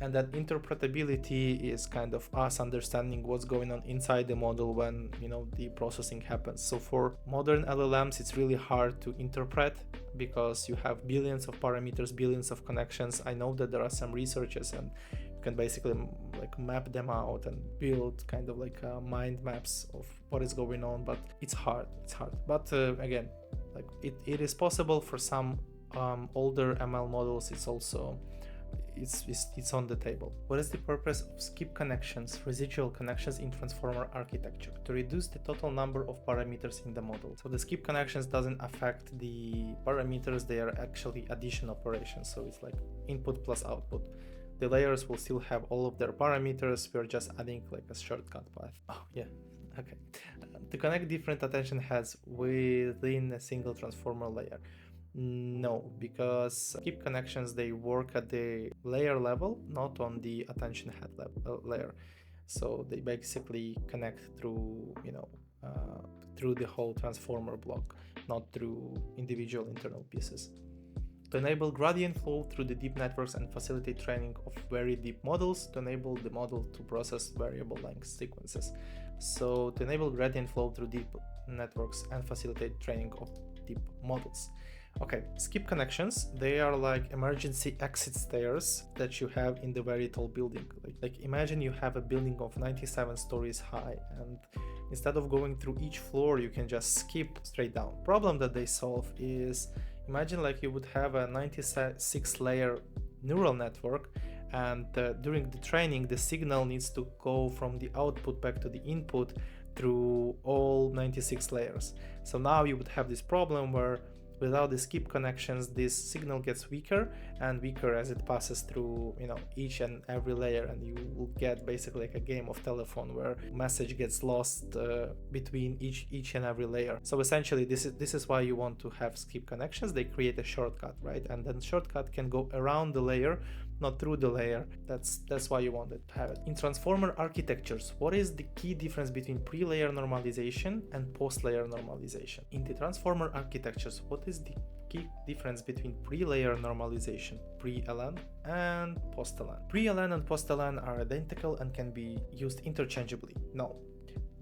And that interpretability is kind of us understanding what's going on inside the model when the processing happens. So for modern LLMs, it's really hard to interpret because you have billions of parameters, billions of connections. I know that there are some researchers and you can basically map them out and build kind of mind maps of what is going on, but it's hard. But again, it is possible for some older ML models. it's on the table. What is the purpose of skip connections, residual connections in transformer architecture? To reduce the total number of parameters in the model. So the skip connections doesn't affect the parameters, they are actually addition operations. So it's like input plus output. The layers will still have all of their parameters, we're just adding like a shortcut path. Oh yeah, okay. To connect different attention heads within a single transformer layer. No, because skip connections, they work at the layer level, not on the attention head layer. So they basically connect through, through the whole transformer block, not through individual internal pieces. To enable gradient flow through the deep networks and facilitate training of very deep models, to enable the model to process variable length sequences. So to enable gradient flow through deep networks and facilitate training of deep models. Okay, skip connections, they are like emergency exit stairs that you have in the very tall building. Like imagine you have a building of 97 stories high, and instead of going through each floor, you can just skip straight down. Problem that they solve is, imagine like you would have a 96 layer neural network, and during the training, the signal needs to go from the output back to the input through all 96 layers. So now you would have this problem where without the skip connections, this signal gets weaker and weaker as it passes through, each and every layer, and you will get basically like a game of telephone where message gets lost between each and every layer. So essentially, this is why you want to have skip connections. They create a shortcut, right? And then shortcut can go around the layer, not through the layer. That's why you want to have it. In transformer architectures, what is the key difference between pre-layer normalization and post-layer normalization? In the transformer architectures, what is the key difference between pre-layer normalization, pre-LN, and post-LN? Pre-LN and post-LN are identical and can be used interchangeably. No.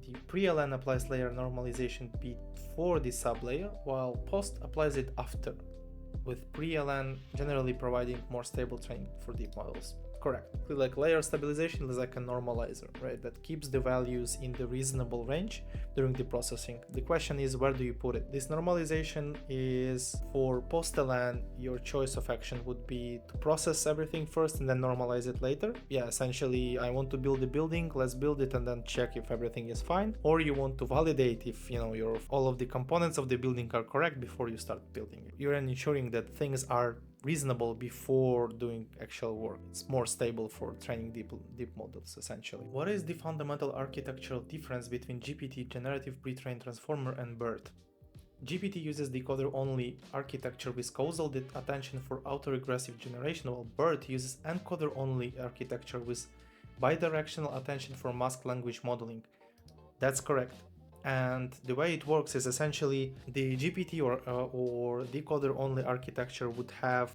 The pre-LN applies layer normalization before the sublayer, while post applies it after, with pre-LN generally providing more stable training for deep models. Correct. Like layer stabilization is like a normalizer, right? That keeps the values in the reasonable range during the processing. The question is, where do you put it? This normalization is for post-LN. Your choice of action would be to process everything first and then normalize it later. Yeah, essentially, I want to build a building, let's build it and then check if everything is fine. Or you want to validate if, all of the components of the building are correct before you start building it. You're ensuring that things are reasonable before doing actual work. It's more stable for training deep models, essentially. What is the fundamental architectural difference between GPT, Generative Pre-trained Transformer, and BERT? GPT uses decoder-only architecture with causal attention for autoregressive generation, while BERT uses encoder-only architecture with bidirectional attention for masked language modeling. That's correct. And the way it works is essentially the GPT or decoder-only architecture would have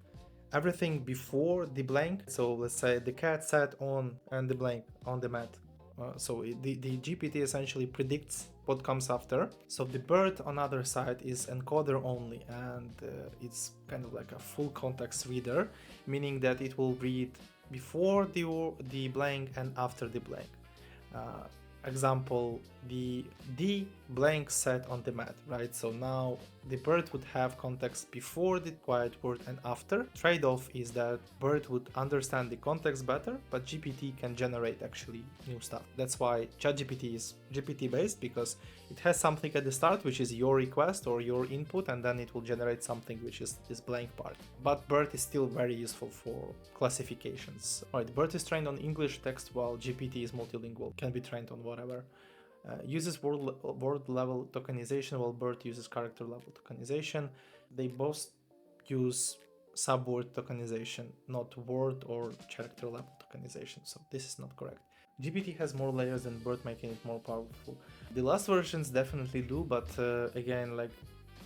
everything before the blank. So let's say the cat sat on and the blank on the mat. So the GPT essentially predicts what comes after. So the BERT on the other side is encoder only, and it's kind of like a full context reader, meaning that it will read before the blank and after the blank. Example, the blank set on the mat, right? So now the BERT would have context before the quiet word and after. Trade-off is that BERT would understand the context better, but GPT can generate actually new stuff. That's why ChatGPT is GPT based, because it has something at the start, which is your request or your input, and then it will generate something which is this blank part. But BERT is still very useful for classifications. Right, BERT is trained on English text, while GPT is multilingual, can be trained on whatever. Uses word level tokenization, while BERT uses character level tokenization. They both use subword tokenization, not word or character level tokenization. So this is not correct. GPT has more layers than BERT, making it more powerful. The last versions definitely do, but again, like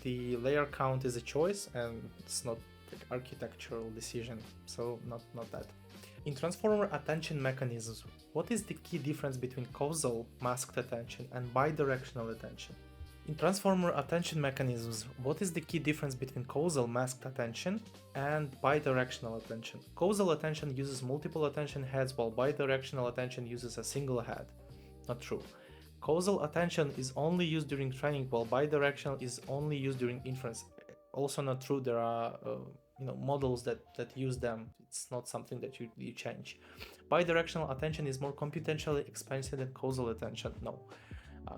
the layer count is a choice and it's not like architectural decision. So not that. In transformer attention mechanisms, what is the key difference between causal masked attention and bidirectional attention? In transformer attention mechanisms, what is the key difference between causal masked attention and bidirectional attention? Causal attention uses multiple attention heads, while bidirectional attention uses a single head. Not true. Causal attention is only used during training, while bidirectional is only used during inference. Also not true. There are models that use them. It's not something that you change. Bidirectional attention is more computationally expensive than causal attention. No.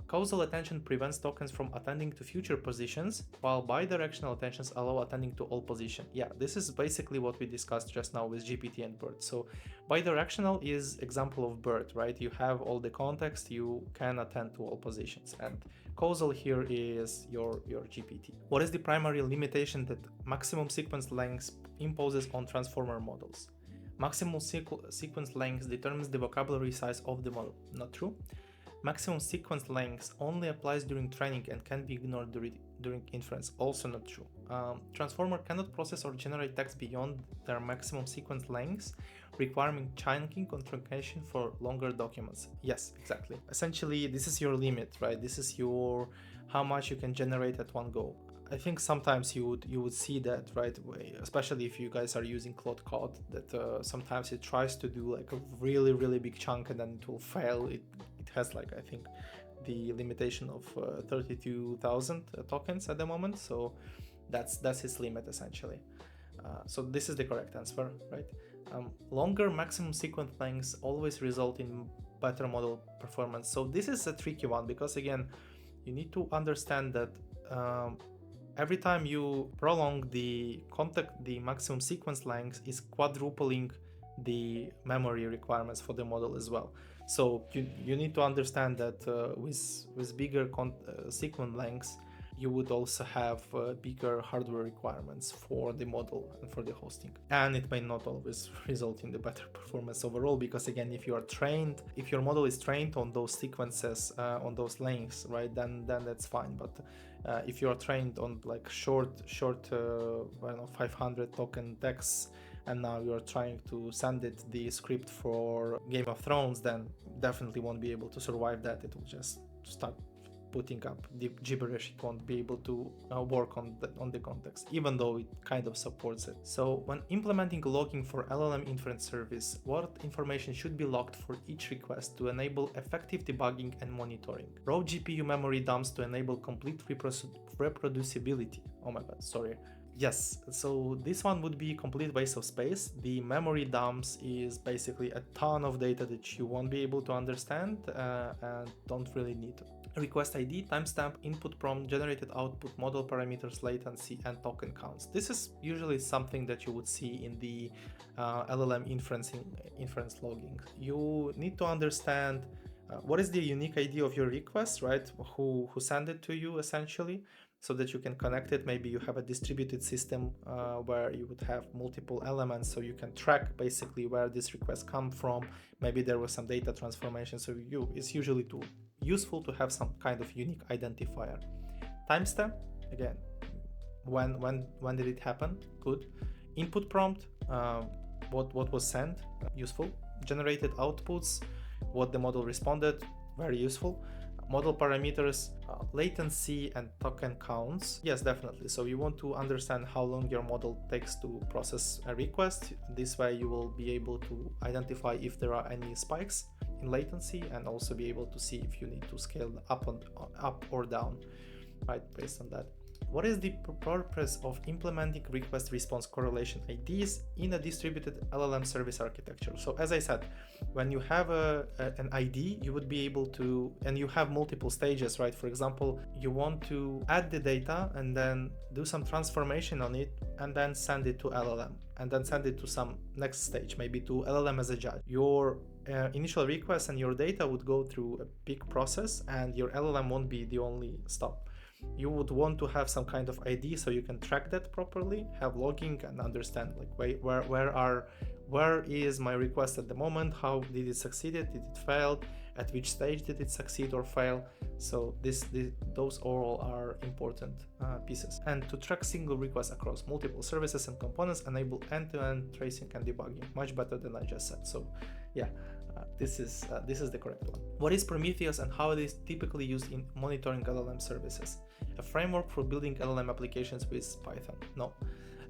Causal attention prevents tokens from attending to future positions, while bidirectional attentions allow attending to all positions. Yeah, this is basically what we discussed just now with GPT and BERT. So bidirectional is example of BERT, right? You have all the context, you can attend to all positions, and causal here is your GPT. What is the primary limitation that maximum sequence length imposes on transformer models? Maximum sequence length determines the vocabulary size of the model. Not true. Maximum sequence length only applies during training and can be ignored during inference. Also not true. Transformer cannot process or generate text beyond their maximum sequence lengths, requiring chunking or truncation for longer documents. Yes, exactly. Essentially, this is your limit, right? This is your how much you can generate at one go. I think sometimes you would see that, right? Especially if you guys are using Claude Code, that sometimes it tries to do like a really big chunk and then it will fail. It has like, I think, the limitation of 32,000 tokens at the moment. So that's its limit essentially. So this is the correct answer, right? Longer maximum sequence lengths always result in better model performance. So this is a tricky one because again, you need to understand that every time you prolong the maximum sequence length is quadrupling the memory requirements for the model as well. So you need to understand that with bigger sequence lengths, you would also have bigger hardware requirements for the model and for the hosting. And it may not always result in the better performance overall, because again, if your model is trained on those sequences, on those lengths, right, then that's fine. But if you are trained on like short 500 token texts, and now you're trying to send it the script for Game of Thrones, then definitely won't be able to survive that. It will just start putting up the gibberish. It won't be able to work on the context, even though it kind of supports it. So when implementing logging for LLM inference service, what information should be logged for each request to enable effective debugging and monitoring? Raw GPU memory dumps to enable complete reproducibility. Oh my god, sorry. Yes, so this one would be complete waste of space. The memory dumps is basically a ton of data that you won't be able to understand and don't really need to. Request ID, timestamp, input prompt, generated output, model parameters, latency, and token counts. This is usually something that you would see in the LLM inference logging. You need to understand what is the unique ID of your request, right? Who sent it to you essentially, so that you can connect it. Maybe you have a distributed system where you would have multiple elements, so you can track basically where this request come from. Maybe there was some data transformation, so it's usually useful to have some kind of unique identifier. Timestamp, again, when did it happen? Good. Input prompt, what was sent? Useful. Generated outputs, what the model responded? Very useful. Model parameters, latency, and token counts. Yes, definitely. So you want to understand how long your model takes to process a request. This way you will be able to identify if there are any spikes in latency, and also be able to see if you need to scale up or down, right, based on that. What is the purpose of implementing request response correlation IDs in a distributed LLM service architecture? So as I said, when you have an ID, you would be able to, and you have multiple stages, right? For example, you want to add the data and then do some transformation on it and then send it to LLM and then send it to some next stage, maybe to LLM as a judge. Your initial request and your data would go through a big process, and your LLM won't be the only stop. You would want to have some kind of ID so you can track that properly, have logging, and understand like where is my request at the moment, how did it succeed, did it fail, at which stage did it succeed or fail. So those all are important pieces. And to track single requests across multiple services and components enable end-to-end tracing and debugging, much better than I just said. So yeah, this is the correct one. What is Prometheus and how it is typically used in monitoring LLM services? A framework for building LLM applications with Python? No.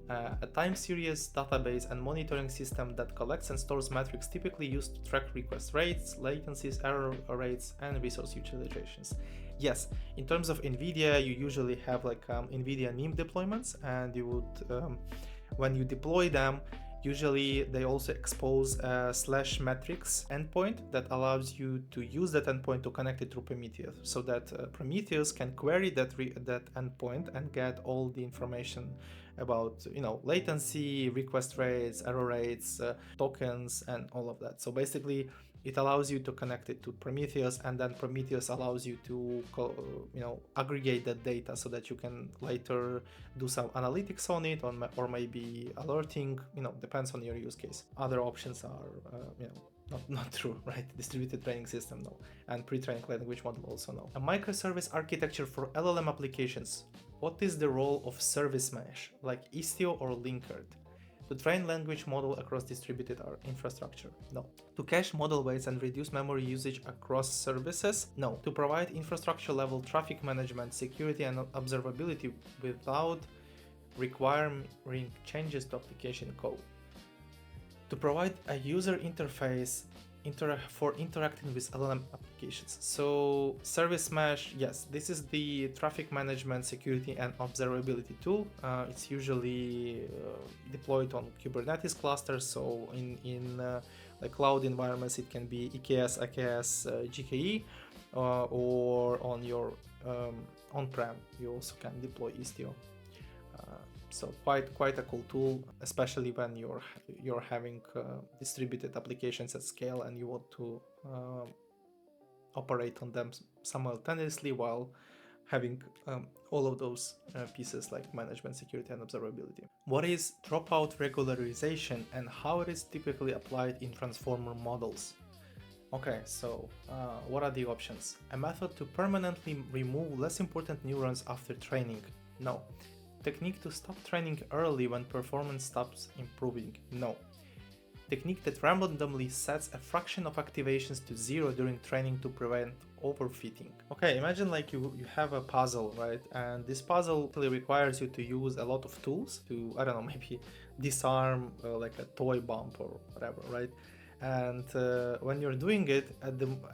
A time series database and monitoring system that collects and stores metrics typically used to track request rates, latencies, error rates, and resource utilizations. Yes, in terms of NVIDIA, you usually have like NVIDIA NIM deployments, and you would When you deploy them, usually they also expose a /metrics endpoint that allows you to use that endpoint to connect it through Prometheus, so that Prometheus can query that endpoint and get all the information about, latency, request rates, error rates, tokens, and all of that. So basically, it allows you to connect it to Prometheus, and then Prometheus allows you to aggregate that data so that you can later do some analytics on it, or maybe alerting. Depends on your use case. Other options are not true, right? Distributed training system, no, and pre-trained language model also no. A microservice architecture for LLM applications. What is the role of service mesh, like Istio or Linkerd? To train language model across distributed infrastructure? No. To cache model weights and reduce memory usage across services? No. To provide infrastructure level traffic management, security and observability without requiring changes to application code? To provide a user interface for interacting with LLM applications. So service mesh, yes, this is the traffic management, security and observability tool. It's usually deployed on Kubernetes clusters. So in like cloud environments, it can be EKS, AKS, GKE, or on your on-prem, you also can deploy Istio. So quite a cool tool, especially when you're having distributed applications at scale and you want to operate on them simultaneously while having all of those pieces like management, security, and observability. What is dropout regularization and how it is typically applied in transformer models? Okay, so what are the options? A method to permanently remove less important neurons after training? No. Technique to stop training early when performance stops improving? No. Technique that randomly sets a fraction of activations to 0 during training to prevent overfitting. Okay, imagine like you have a puzzle, right? And this puzzle really requires you to use a lot of tools to, I don't know, maybe disarm like a toy bomb or whatever, right? And when you're doing it,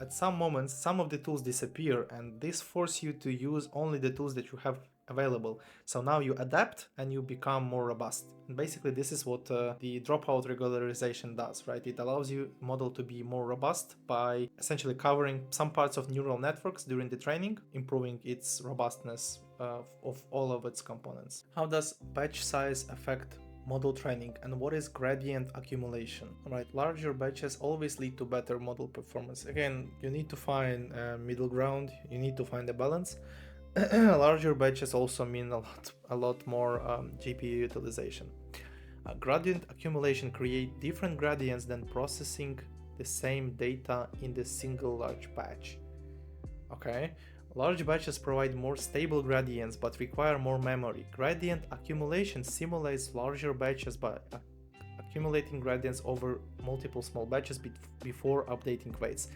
at some moments, some of the tools disappear, and this forces you to use only the tools that you have available. So now you adapt and you become more robust. And basically this is what the dropout regularization does, right? It allows your model to be more robust by essentially covering some parts of neural networks during the training, improving its robustness of all of its components. How does batch size affect model training, and what is gradient accumulation? Right, larger batches always lead to better model performance. Again, you need to find a middle ground, you need to find a balance. Larger batches also mean a lot more GPU utilization. Gradient accumulation create different gradients than processing the same data in the single large batch. Okay, large batches provide more stable gradients but require more memory. Gradient accumulation simulates larger batches by accumulating gradients over multiple small batches before updating weights.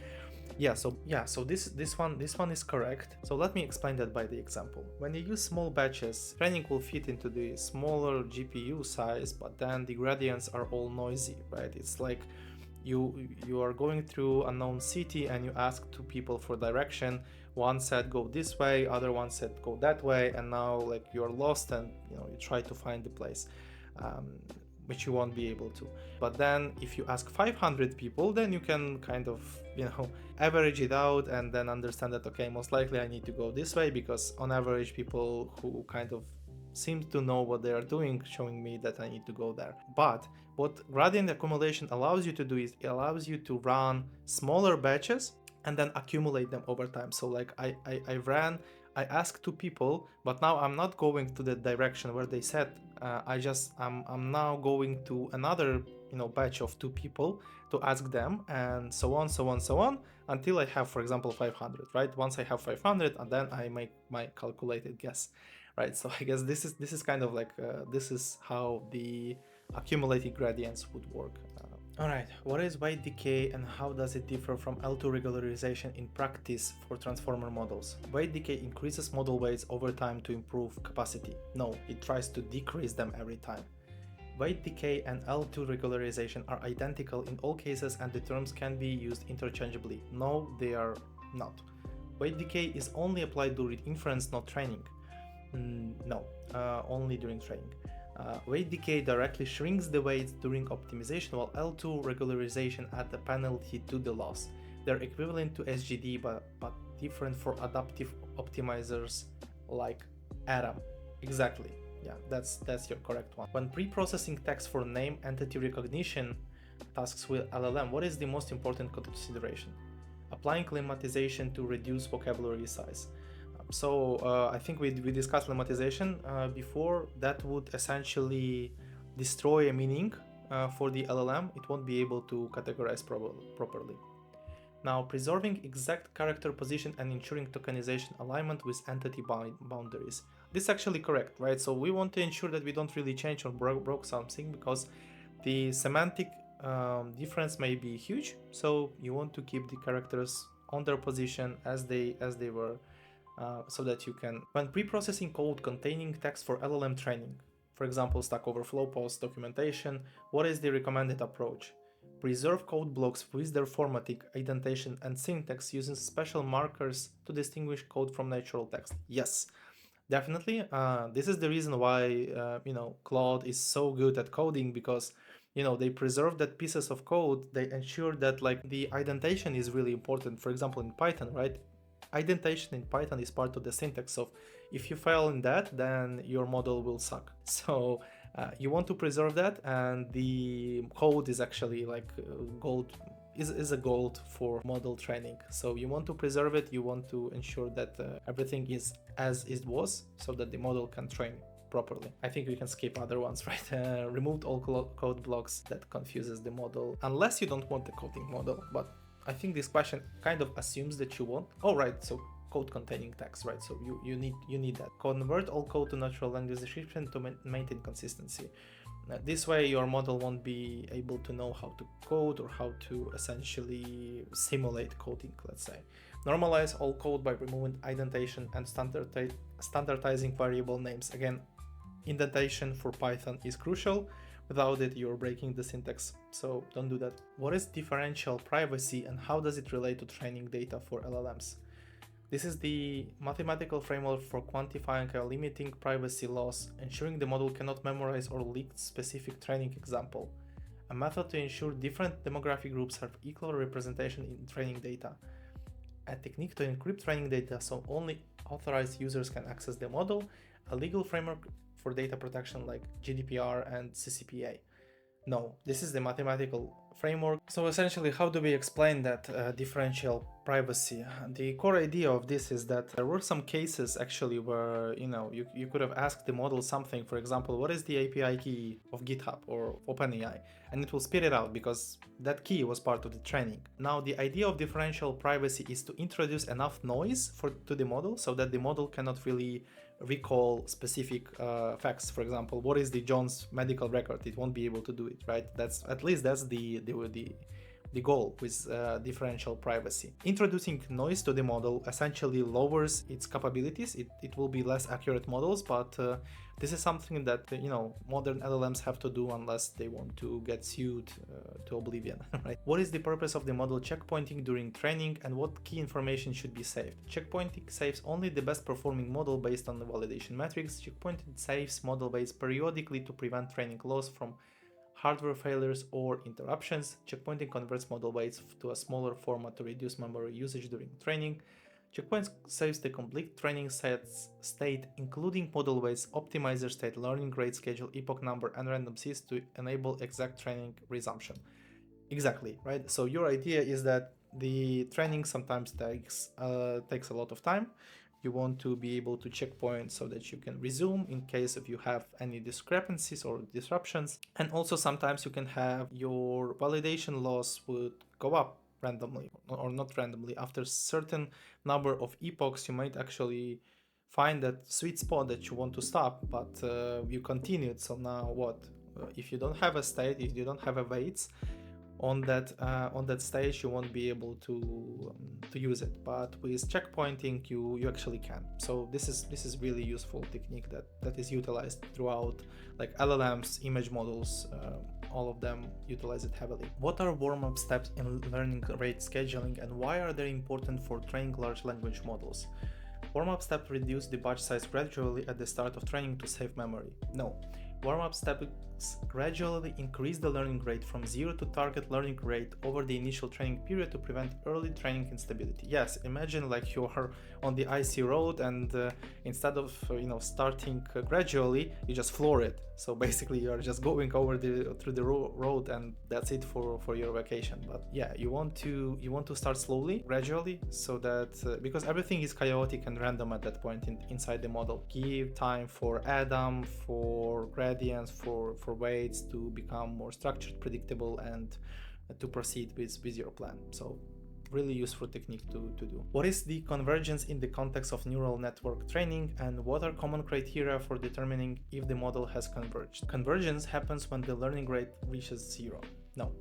So this one is correct. So let me explain that by the example. When you use small batches, training will fit into the smaller GPU size, but then the gradients are all noisy, right? It's like you are going through a known city and you ask two people for direction. One said go this way, other one said go that way, and now like you're lost and you try to find the place. Which you won't be able to. But then if you ask 500 people, then you can kind of, average it out and then understand that, okay, most likely I need to go this way because on average people who kind of seem to know what they are doing, showing me that I need to go there. But what gradient accumulation allows you to do is it allows you to run smaller batches and then accumulate them over time. So like I asked two people, but now I'm not going to the direction where they said. I'm now going to another batch of two people to ask them, and so on until I have, for example, 500. Right? Once I have 500, and then I make my calculated guess. Right? So I guess this is kind of like this is how the accumulated gradients would work. Alright, what is weight decay and how does it differ from L2 regularization in practice for transformer models? Weight decay increases model weights over time to improve capacity. No, it tries to decrease them every time. Weight decay and L2 regularization are identical in all cases and the terms can be used interchangeably. No, they are not. Weight decay is only applied during inference, not training. No, only during training. Weight decay directly shrinks the weights during optimization, while L2 regularization adds a penalty to the loss. They're equivalent to SGD, but different for adaptive optimizers like ADAM. Exactly. Yeah, that's your correct one. When pre-processing text for name entity recognition tasks with LLM, what is the most important consideration? Applying lemmatization to reduce vocabulary size. I think we discussed lemmatization before. That would essentially destroy a meaning for the LLM. It won't be able to categorize properly. Now, preserving exact character position and ensuring tokenization alignment with entity boundaries. This is actually correct, right? So we want to ensure that we don't really change or broke something, because the semantic difference may be huge. So you want to keep the characters on their position as they were, so that you can, when pre-processing code containing text for LLM training, for example, Stack Overflow post documentation, what is the recommended approach? Preserve code blocks with their formatting, indentation, and syntax using special markers to distinguish code from natural text. Yes, definitely. This is the reason why Claude is so good at coding, because they preserve that pieces of code. They ensure that like the indentation is really important. For example, in Python, right? Indentation in Python is part of the syntax. So if you fail in that, then your model will suck. So you want to preserve that, and the code is actually like gold, is a gold for model training. So you want to preserve it. You want to ensure that everything is as it was, so that the model can train properly. I think we can skip other ones, right? Removed all code blocks that confuses the model, unless you don't want the coding model. But I think this question kind of assumes that you want. Oh, right. So code containing text, right? So you need that. Convert all code to natural language description to maintain consistency. This way your model won't be able to know how to code or how to essentially simulate coding, let's say. Normalize all code by removing indentation and standardizing variable names. Again, indentation for Python is crucial. Without it, you're breaking the syntax, so don't do that. What is differential privacy and how does it relate to training data for LLMs? This is the mathematical framework for quantifying a limiting privacy loss, ensuring the model cannot memorize or leak specific training example. A method to ensure different demographic groups have equal representation in training data. A technique to encrypt training data so only authorized users can access the model. A legal framework for data protection like GDPR and CCPA. No, this is the mathematical framework. So essentially, how do we explain that differential privacy? The core idea of this is that there were some cases actually where you could have asked the model something. For example, what is the API key of GitHub or OpenAI, and it will spit it out because that key was part of the training. Now the idea of differential privacy is to introduce enough noise to the model so that the model cannot really recall specific facts. For example, what is the John's medical record? It won't be able to do it, right? That's the goal with differential privacy. Introducing noise to the model essentially lowers its capabilities. It will be less accurate models, but this is something that modern LLMs have to do unless they want to get sued to oblivion, right? What is the purpose of the model checkpointing during training, and what key information should be saved? Checkpointing saves only the best performing model based on the validation metrics. Checkpointing saves model weights periodically to prevent training loss from hardware failures or interruptions. Checkpointing converts model weights to a smaller format to reduce memory usage during training. Checkpoint saves the complete training state, including model weights, optimizer state, learning rate, schedule, epoch number, and random seeds to enable exact training resumption. Exactly, right? So your idea is that the training sometimes takes a lot of time. You want to be able to checkpoint so that you can resume in case if you have any discrepancies or disruptions. And also sometimes you can have your validation loss would go up randomly or not randomly. After a certain number of epochs, you might actually find that sweet spot that you want to stop, but you continued. So now what? If you don't have a state, if you don't have a weights on that stage, you won't be able to use it. But with checkpointing, you actually can. So this is really useful technique that is utilized throughout, like LLMs, image models, all of them utilize it heavily. What are warm-up steps in learning rate scheduling, and why are they important for training large language models? Warm-up steps reduce the batch size gradually at the start of training to save memory. No. Warm-up steps gradually increase the learning rate from 0 to target learning rate over the initial training period to prevent early training instability. Yes, imagine like you are on the icy road and instead of starting gradually, you just floor it. So basically you are just going over through the road and that's it for your vacation. But yeah, you want to start slowly, gradually, so that because everything is chaotic and random at that point inside the model. Give time for ADAM, for gradients, for weights to become more structured, predictable, and to proceed with your plan. So really useful technique to do. What is the convergence in the context of neural network training, and what are common criteria for determining if the model has converged? Convergence happens when the learning rate reaches 0. No.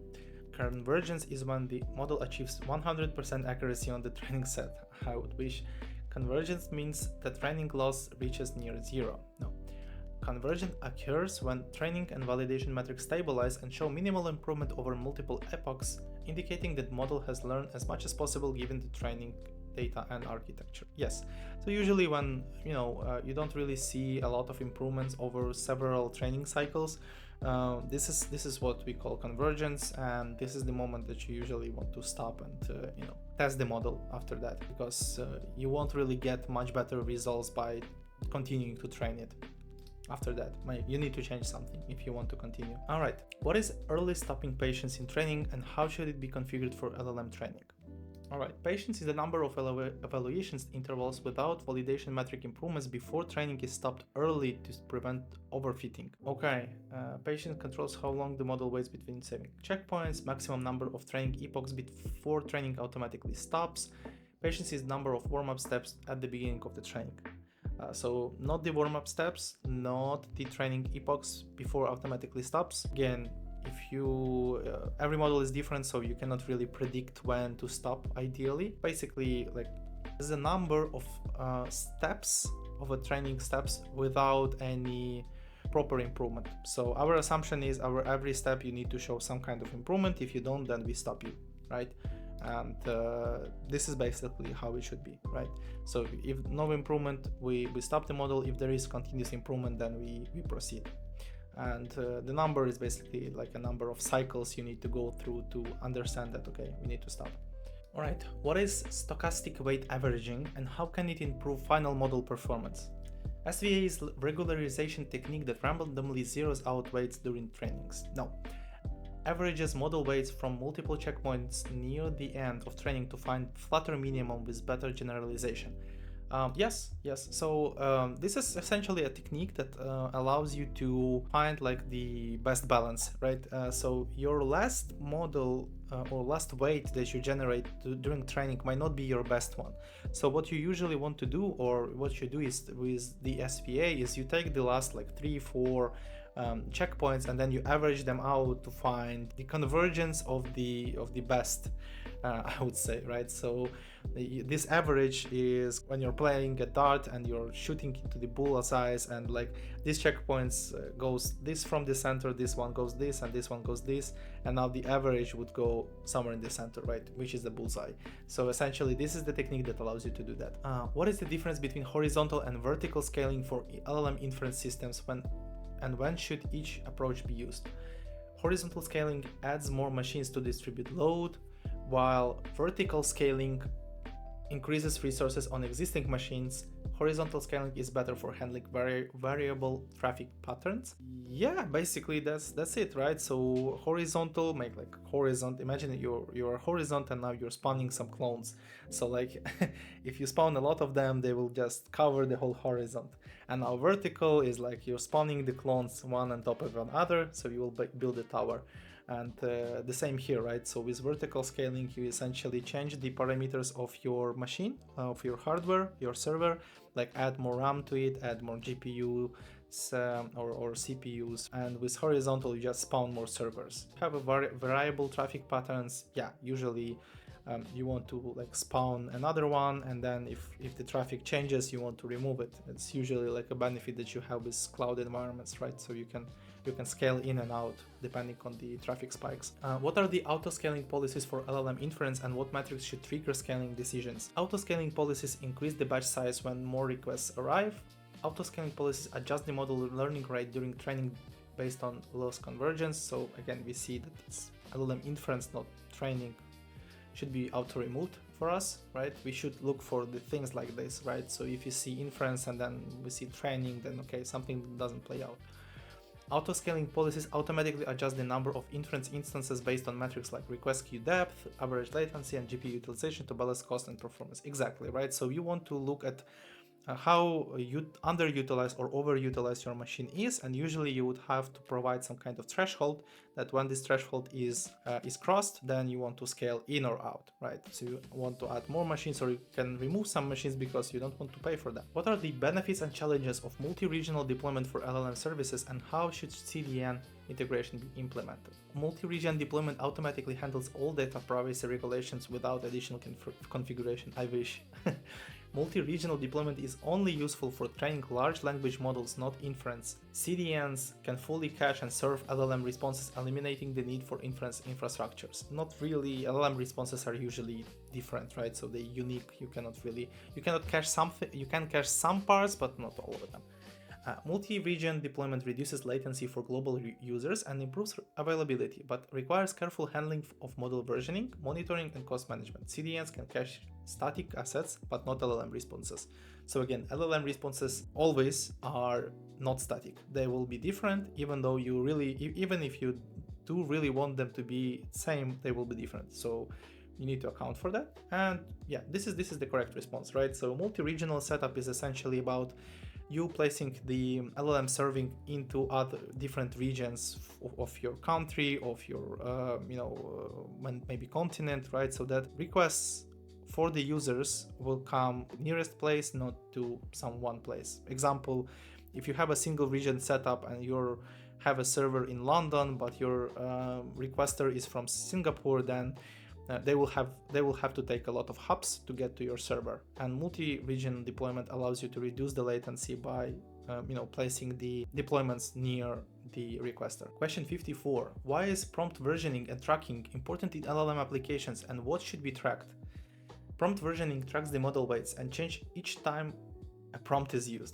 Convergence is when the model achieves 100% accuracy on the training set. I would wish. Convergence means that training loss reaches near 0. No. Convergence occurs when training and validation metrics stabilize and show minimal improvement over multiple epochs, indicating that the model has learned as much as possible given the training data and architecture. Yes, so usually when you don't really see a lot of improvements over several training cycles, this is what we call convergence, and this is the moment that you usually want to stop and test the model after that, because you won't really get much better results by continuing to train it. After that, you need to change something if you want to continue. All right, what is early stopping patience in training, and how should it be configured for LLM training? All right, patience is the number of evaluations intervals without validation metric improvements before training is stopped early to prevent overfitting. Okay, patience controls how long the model waits between saving checkpoints, maximum number of training epochs before training automatically stops. Patience is the number of warm-up steps at the beginning of the training. So not the warm-up steps, not the training epochs before automatically stops. Again, if you every model is different, so you cannot really predict when to stop ideally. Basically, like there's a number of steps of a training steps without any proper improvement. So our assumption is every step you need to show some kind of improvement. If you don't, then we stop you, right? And this is basically how it should be, right? So if no improvement, we stop the model. If there is continuous improvement, then we proceed. And the number is basically like a number of cycles you need to go through to understand that, okay, we need to stop. All right, what is stochastic weight averaging and how can it improve final model performance? SVA is a regularization technique that randomly zeroes out weights during trainings. No. Averages model weights from multiple checkpoints near the end of training to find flatter minimum with better generalization. Yes. So this is essentially a technique that allows you to find like the best balance, right? So your last model or last weight that you generate during training might not be your best one. So what you usually want to do, or what you do is with the SVA, is you take the last like 3-4 checkpoints and then you average them out to find the convergence of the best, I would say, right? So this average is when you're playing a dart and you're shooting into the bullseyes, and like these checkpoints goes this from the center, this one goes this, and this one goes this, and now the average would go somewhere in the center, right, which is the bullseye. So essentially this is the technique that allows you to do that. What is the difference between horizontal and vertical scaling for LLM inference systems, when should each approach be used? Horizontal scaling adds more machines to distribute load, while vertical scaling increases resources on existing machines. Horizontal scaling is better for handling variable traffic patterns. Yeah, basically that's it, right? So horizontal, make like horizon. Imagine you're horizontal and now you're spawning some clones. So like if you spawn a lot of them, they will just cover the whole horizon. And now vertical is like you're spawning the clones one on top of another, so you will build a tower. And the same here, right? So with vertical scaling, you essentially change the parameters of your machine, of your hardware, your server, like add more RAM to it, add more GPU or CPUs. And with horizontal, you just spawn more servers. Have a variable traffic patterns. Yeah, usually you want to like spawn another one, and then if the traffic changes, you want to remove it. It's usually like a benefit that you have with cloud environments, right? So you can scale in and out depending on the traffic spikes. What are the auto-scaling policies for LLM inference, and what metrics should trigger scaling decisions? Auto-scaling policies increase the batch size when more requests arrive. Autoscaling policies adjust the model learning rate during training based on loss convergence. So again, we see that it's LLM inference, not training, should be auto-removed for us, right? We should look for the things like this, right? So if you see inference and then we see training, then okay, something doesn't play out. Autoscaling policies automatically adjust the number of inference instances based on metrics like request queue depth, average latency, and GPU utilization to balance cost and performance. Exactly, right? So you want to look at how you underutilize or overutilize your machine is, and usually you would have to provide some kind of threshold that when this threshold is crossed, then you want to scale in or out, right? So you want to add more machines, or you can remove some machines because you don't want to pay for them. What are the benefits and challenges of multi-regional deployment for LLM services, and how should CDN integration be implemented? Multi-region deployment automatically handles all data privacy regulations without additional configuration. I wish. Multi-regional deployment is only useful for training large language models, not inference. CDNs can fully cache and serve LLM responses, eliminating the need for inference infrastructures. Not really, LLM responses are usually different, right? So they're unique. You cannot cache something, you can cache some parts, but not all of them. Multi-region deployment reduces latency for global users and improves availability, but requires careful handling of model versioning, monitoring, and cost management. CDNs can cache static assets, but not LLM responses. So again, LLM responses always are not static. They will be different, even if you do really want them to be same, they will be different. So you need to account for that. And yeah, this is the correct response, right? So multi-regional setup is essentially about you placing the LLM serving into other different regions of your country, of your maybe continent, right? So that requests for the users will come nearest place, not to some one place. Example, if you have a single region setup and you have a server in London, but your requester is from Singapore, then they will have to take a lot of hops to get to your server. And multi-region deployment allows you to reduce the latency by placing the deployments near the requester. Question 54. Why is prompt versioning and tracking important in LLM applications, and what should be tracked? Prompt versioning tracks the model weights and change each time a prompt is used.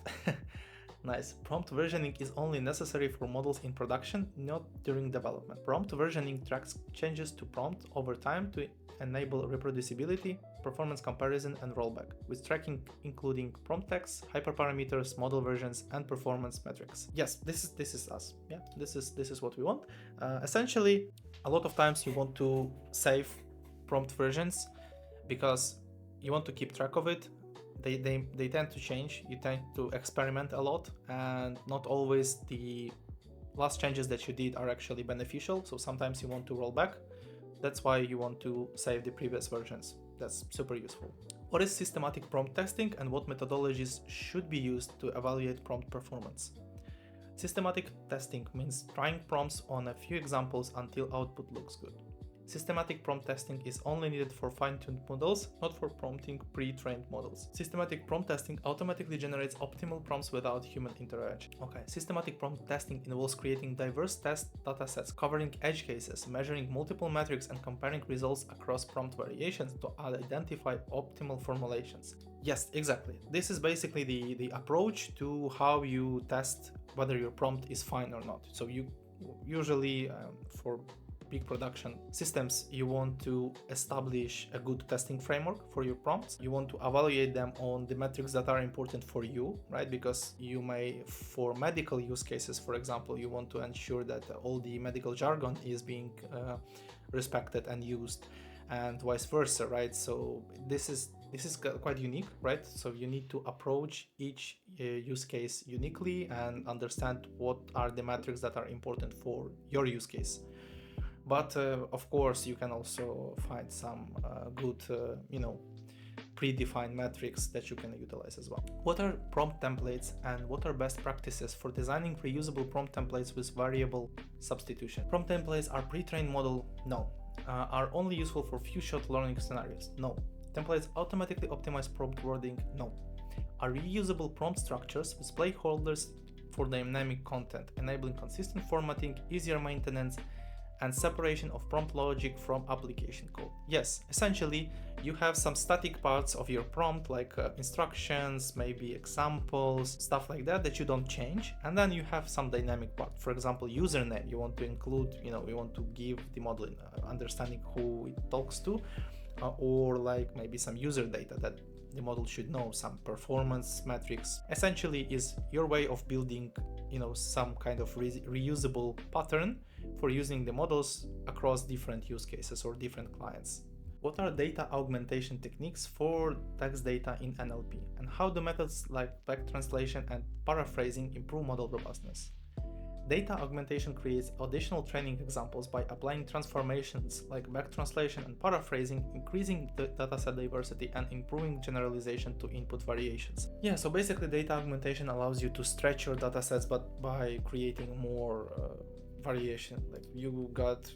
Nice. Prompt versioning is only necessary for models in production, not during development. Prompt versioning tracks changes to prompt over time to enable reproducibility, performance comparison, and rollback, with tracking including prompt text, hyperparameters, model versions, and performance metrics. Yes, this is us. Yeah, this is what we want. Essentially, a lot of times you want to save prompt versions because you want to keep track of it. They tend to change. You tend to experiment a lot, and not always the last changes that you did are actually beneficial. So sometimes you want to roll back. That's why you want to save the previous versions. That's super useful. What is systematic prompt testing, and what methodologies should be used to evaluate prompt performance? Systematic testing means trying prompts on a few examples until output looks good. Systematic prompt testing is only needed for fine-tuned models, not for prompting pre-trained models. Systematic prompt testing automatically generates optimal prompts without human intervention. Okay, systematic prompt testing involves creating diverse test datasets covering edge cases, measuring multiple metrics, and comparing results across prompt variations to identify optimal formulations. Yes, exactly. This is basically the approach to how you test whether your prompt is fine or not. So you usually, for big production systems, you want to establish a good testing framework for your prompts. You want to evaluate them on the metrics that are important for you, right? Because you may, for medical use cases, for example, you want to ensure that all the medical jargon is being respected and used, and vice versa, right? So this is quite unique, right? So you need to approach each use case uniquely and understand what are the metrics that are important for your use case. But of course, you can also find some good, predefined metrics that you can utilize as well. What are prompt templates, and what are best practices for designing reusable prompt templates with variable substitution? Prompt templates are pre-trained model? No. Are only useful for few-shot learning scenarios? No. Templates automatically optimize prompt wording? No. Are reusable prompt structures with placeholders for dynamic content, enabling consistent formatting, easier maintenance, and separation of prompt logic from application code. Yes, essentially, you have some static parts of your prompt like instructions, maybe examples, stuff like that that you don't change, and then you have some dynamic part. For example, username, you want to include, you want to give the model understanding who it talks to, or like maybe some user data that the model should know, some performance metrics. Essentially is your way of building, some kind of reusable pattern for using the models across different use cases or different clients. What are data augmentation techniques for text data in NLP, and how do methods like back translation and paraphrasing improve model robustness? Data augmentation creates additional training examples by applying transformations like back translation and paraphrasing, increasing the dataset diversity and improving generalization to input variations. Yeah, so basically data augmentation allows you to stretch your datasets, but by creating more variation. Like you got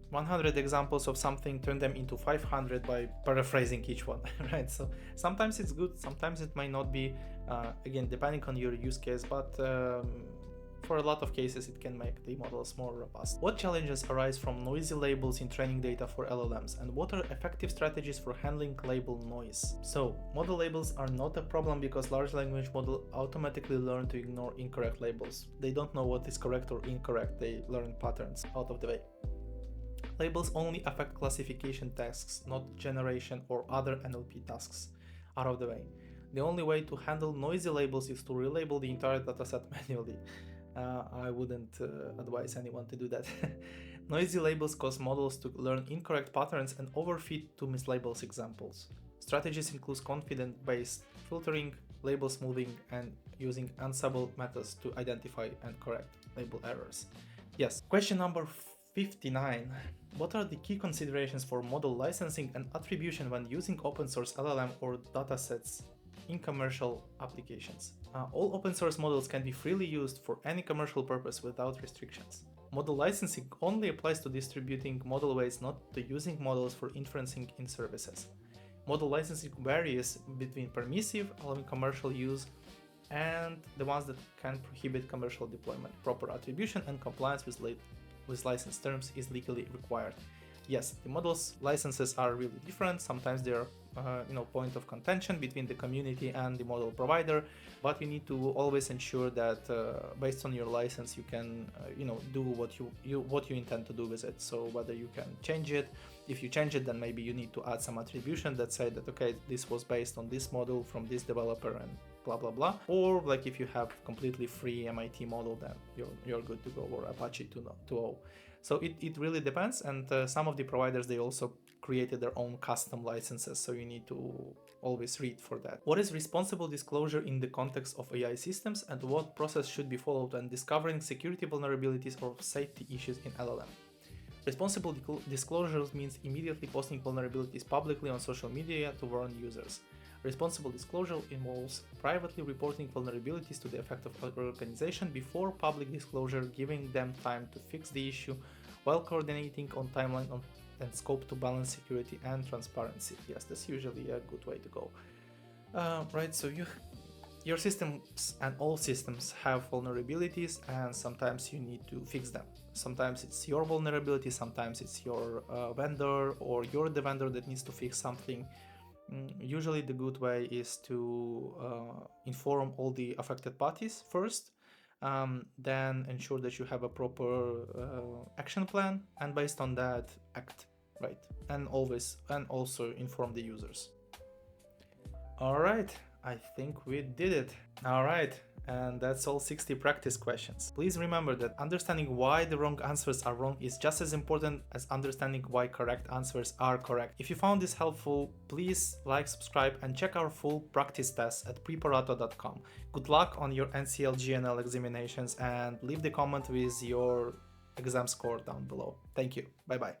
100 examples of something, turn them into 500 by paraphrasing each one, right? So sometimes it's good, sometimes it might not be, again, depending on your use case, but for a lot of cases, it can make the models more robust. What challenges arise from noisy labels in training data for LLMs, and what are effective strategies for handling label noise? So, model labels are not a problem because large language models automatically learn to ignore incorrect labels. They don't know what is correct or incorrect, they learn patterns out of the way. Labels only affect classification tasks, not generation or other NLP tasks. Out of the way. The only way to handle noisy labels is to relabel the entire dataset manually. I wouldn't advise anyone to do that. Noisy labels cause models to learn incorrect patterns and overfit to mislabels examples. Strategies include confidence-based filtering, label smoothing, and using ensemble methods to identify and correct label errors. Yes. Question number 59. What are the key considerations for model licensing and attribution when using open source LLM or datasets in commercial applications? All open source models can be freely used for any commercial purpose without restrictions. Model licensing only applies to distributing model weights, not to using models for inferencing in services. Model licensing varies between permissive, allowing commercial use, and the ones that can prohibit commercial deployment. Proper attribution and compliance with license terms is legally required. Yes, the models licenses are really different. Sometimes they're point of contention between the community and the model provider, but you need to always ensure that based on your license you can do what you intend to do with it. So whether you can change it, if you change it, then maybe you need to add some attribution that say that okay, this was based on this model from this developer and blah blah blah. Or like if you have completely free MIT model, then you're good to go, or Apache 2.0. So it really depends, and some of the providers, they also created their own custom licenses, so you need to always read for that. What is responsible disclosure in the context of AI systems, and what process should be followed when discovering security vulnerabilities or safety issues in LLM? Responsible disclosures means immediately posting vulnerabilities publicly on social media to warn users. Responsible disclosure involves privately reporting vulnerabilities to the affected organization before public disclosure, giving them time to fix the issue while coordinating on timeline and scope to balance security and transparency. Yes, that's usually a good way to go. Right, so your systems and all systems have vulnerabilities, and sometimes you need to fix them. Sometimes it's your vulnerability, sometimes it's your vendor, or you're the vendor that needs to fix something. Usually the good way is to inform all the affected parties first, then ensure that you have a proper action plan, and based on that act, right? And also inform the users. All right, I think we did it. All right. And that's all 60 practice questions. Please remember that understanding why the wrong answers are wrong is just as important as understanding why correct answers are correct. If you found this helpful, please like, subscribe, and check our full practice tests at Preprocessing.com. Good luck on your NCA-GENL examinations, and leave the comment with your exam score down below. Thank you. Bye-bye.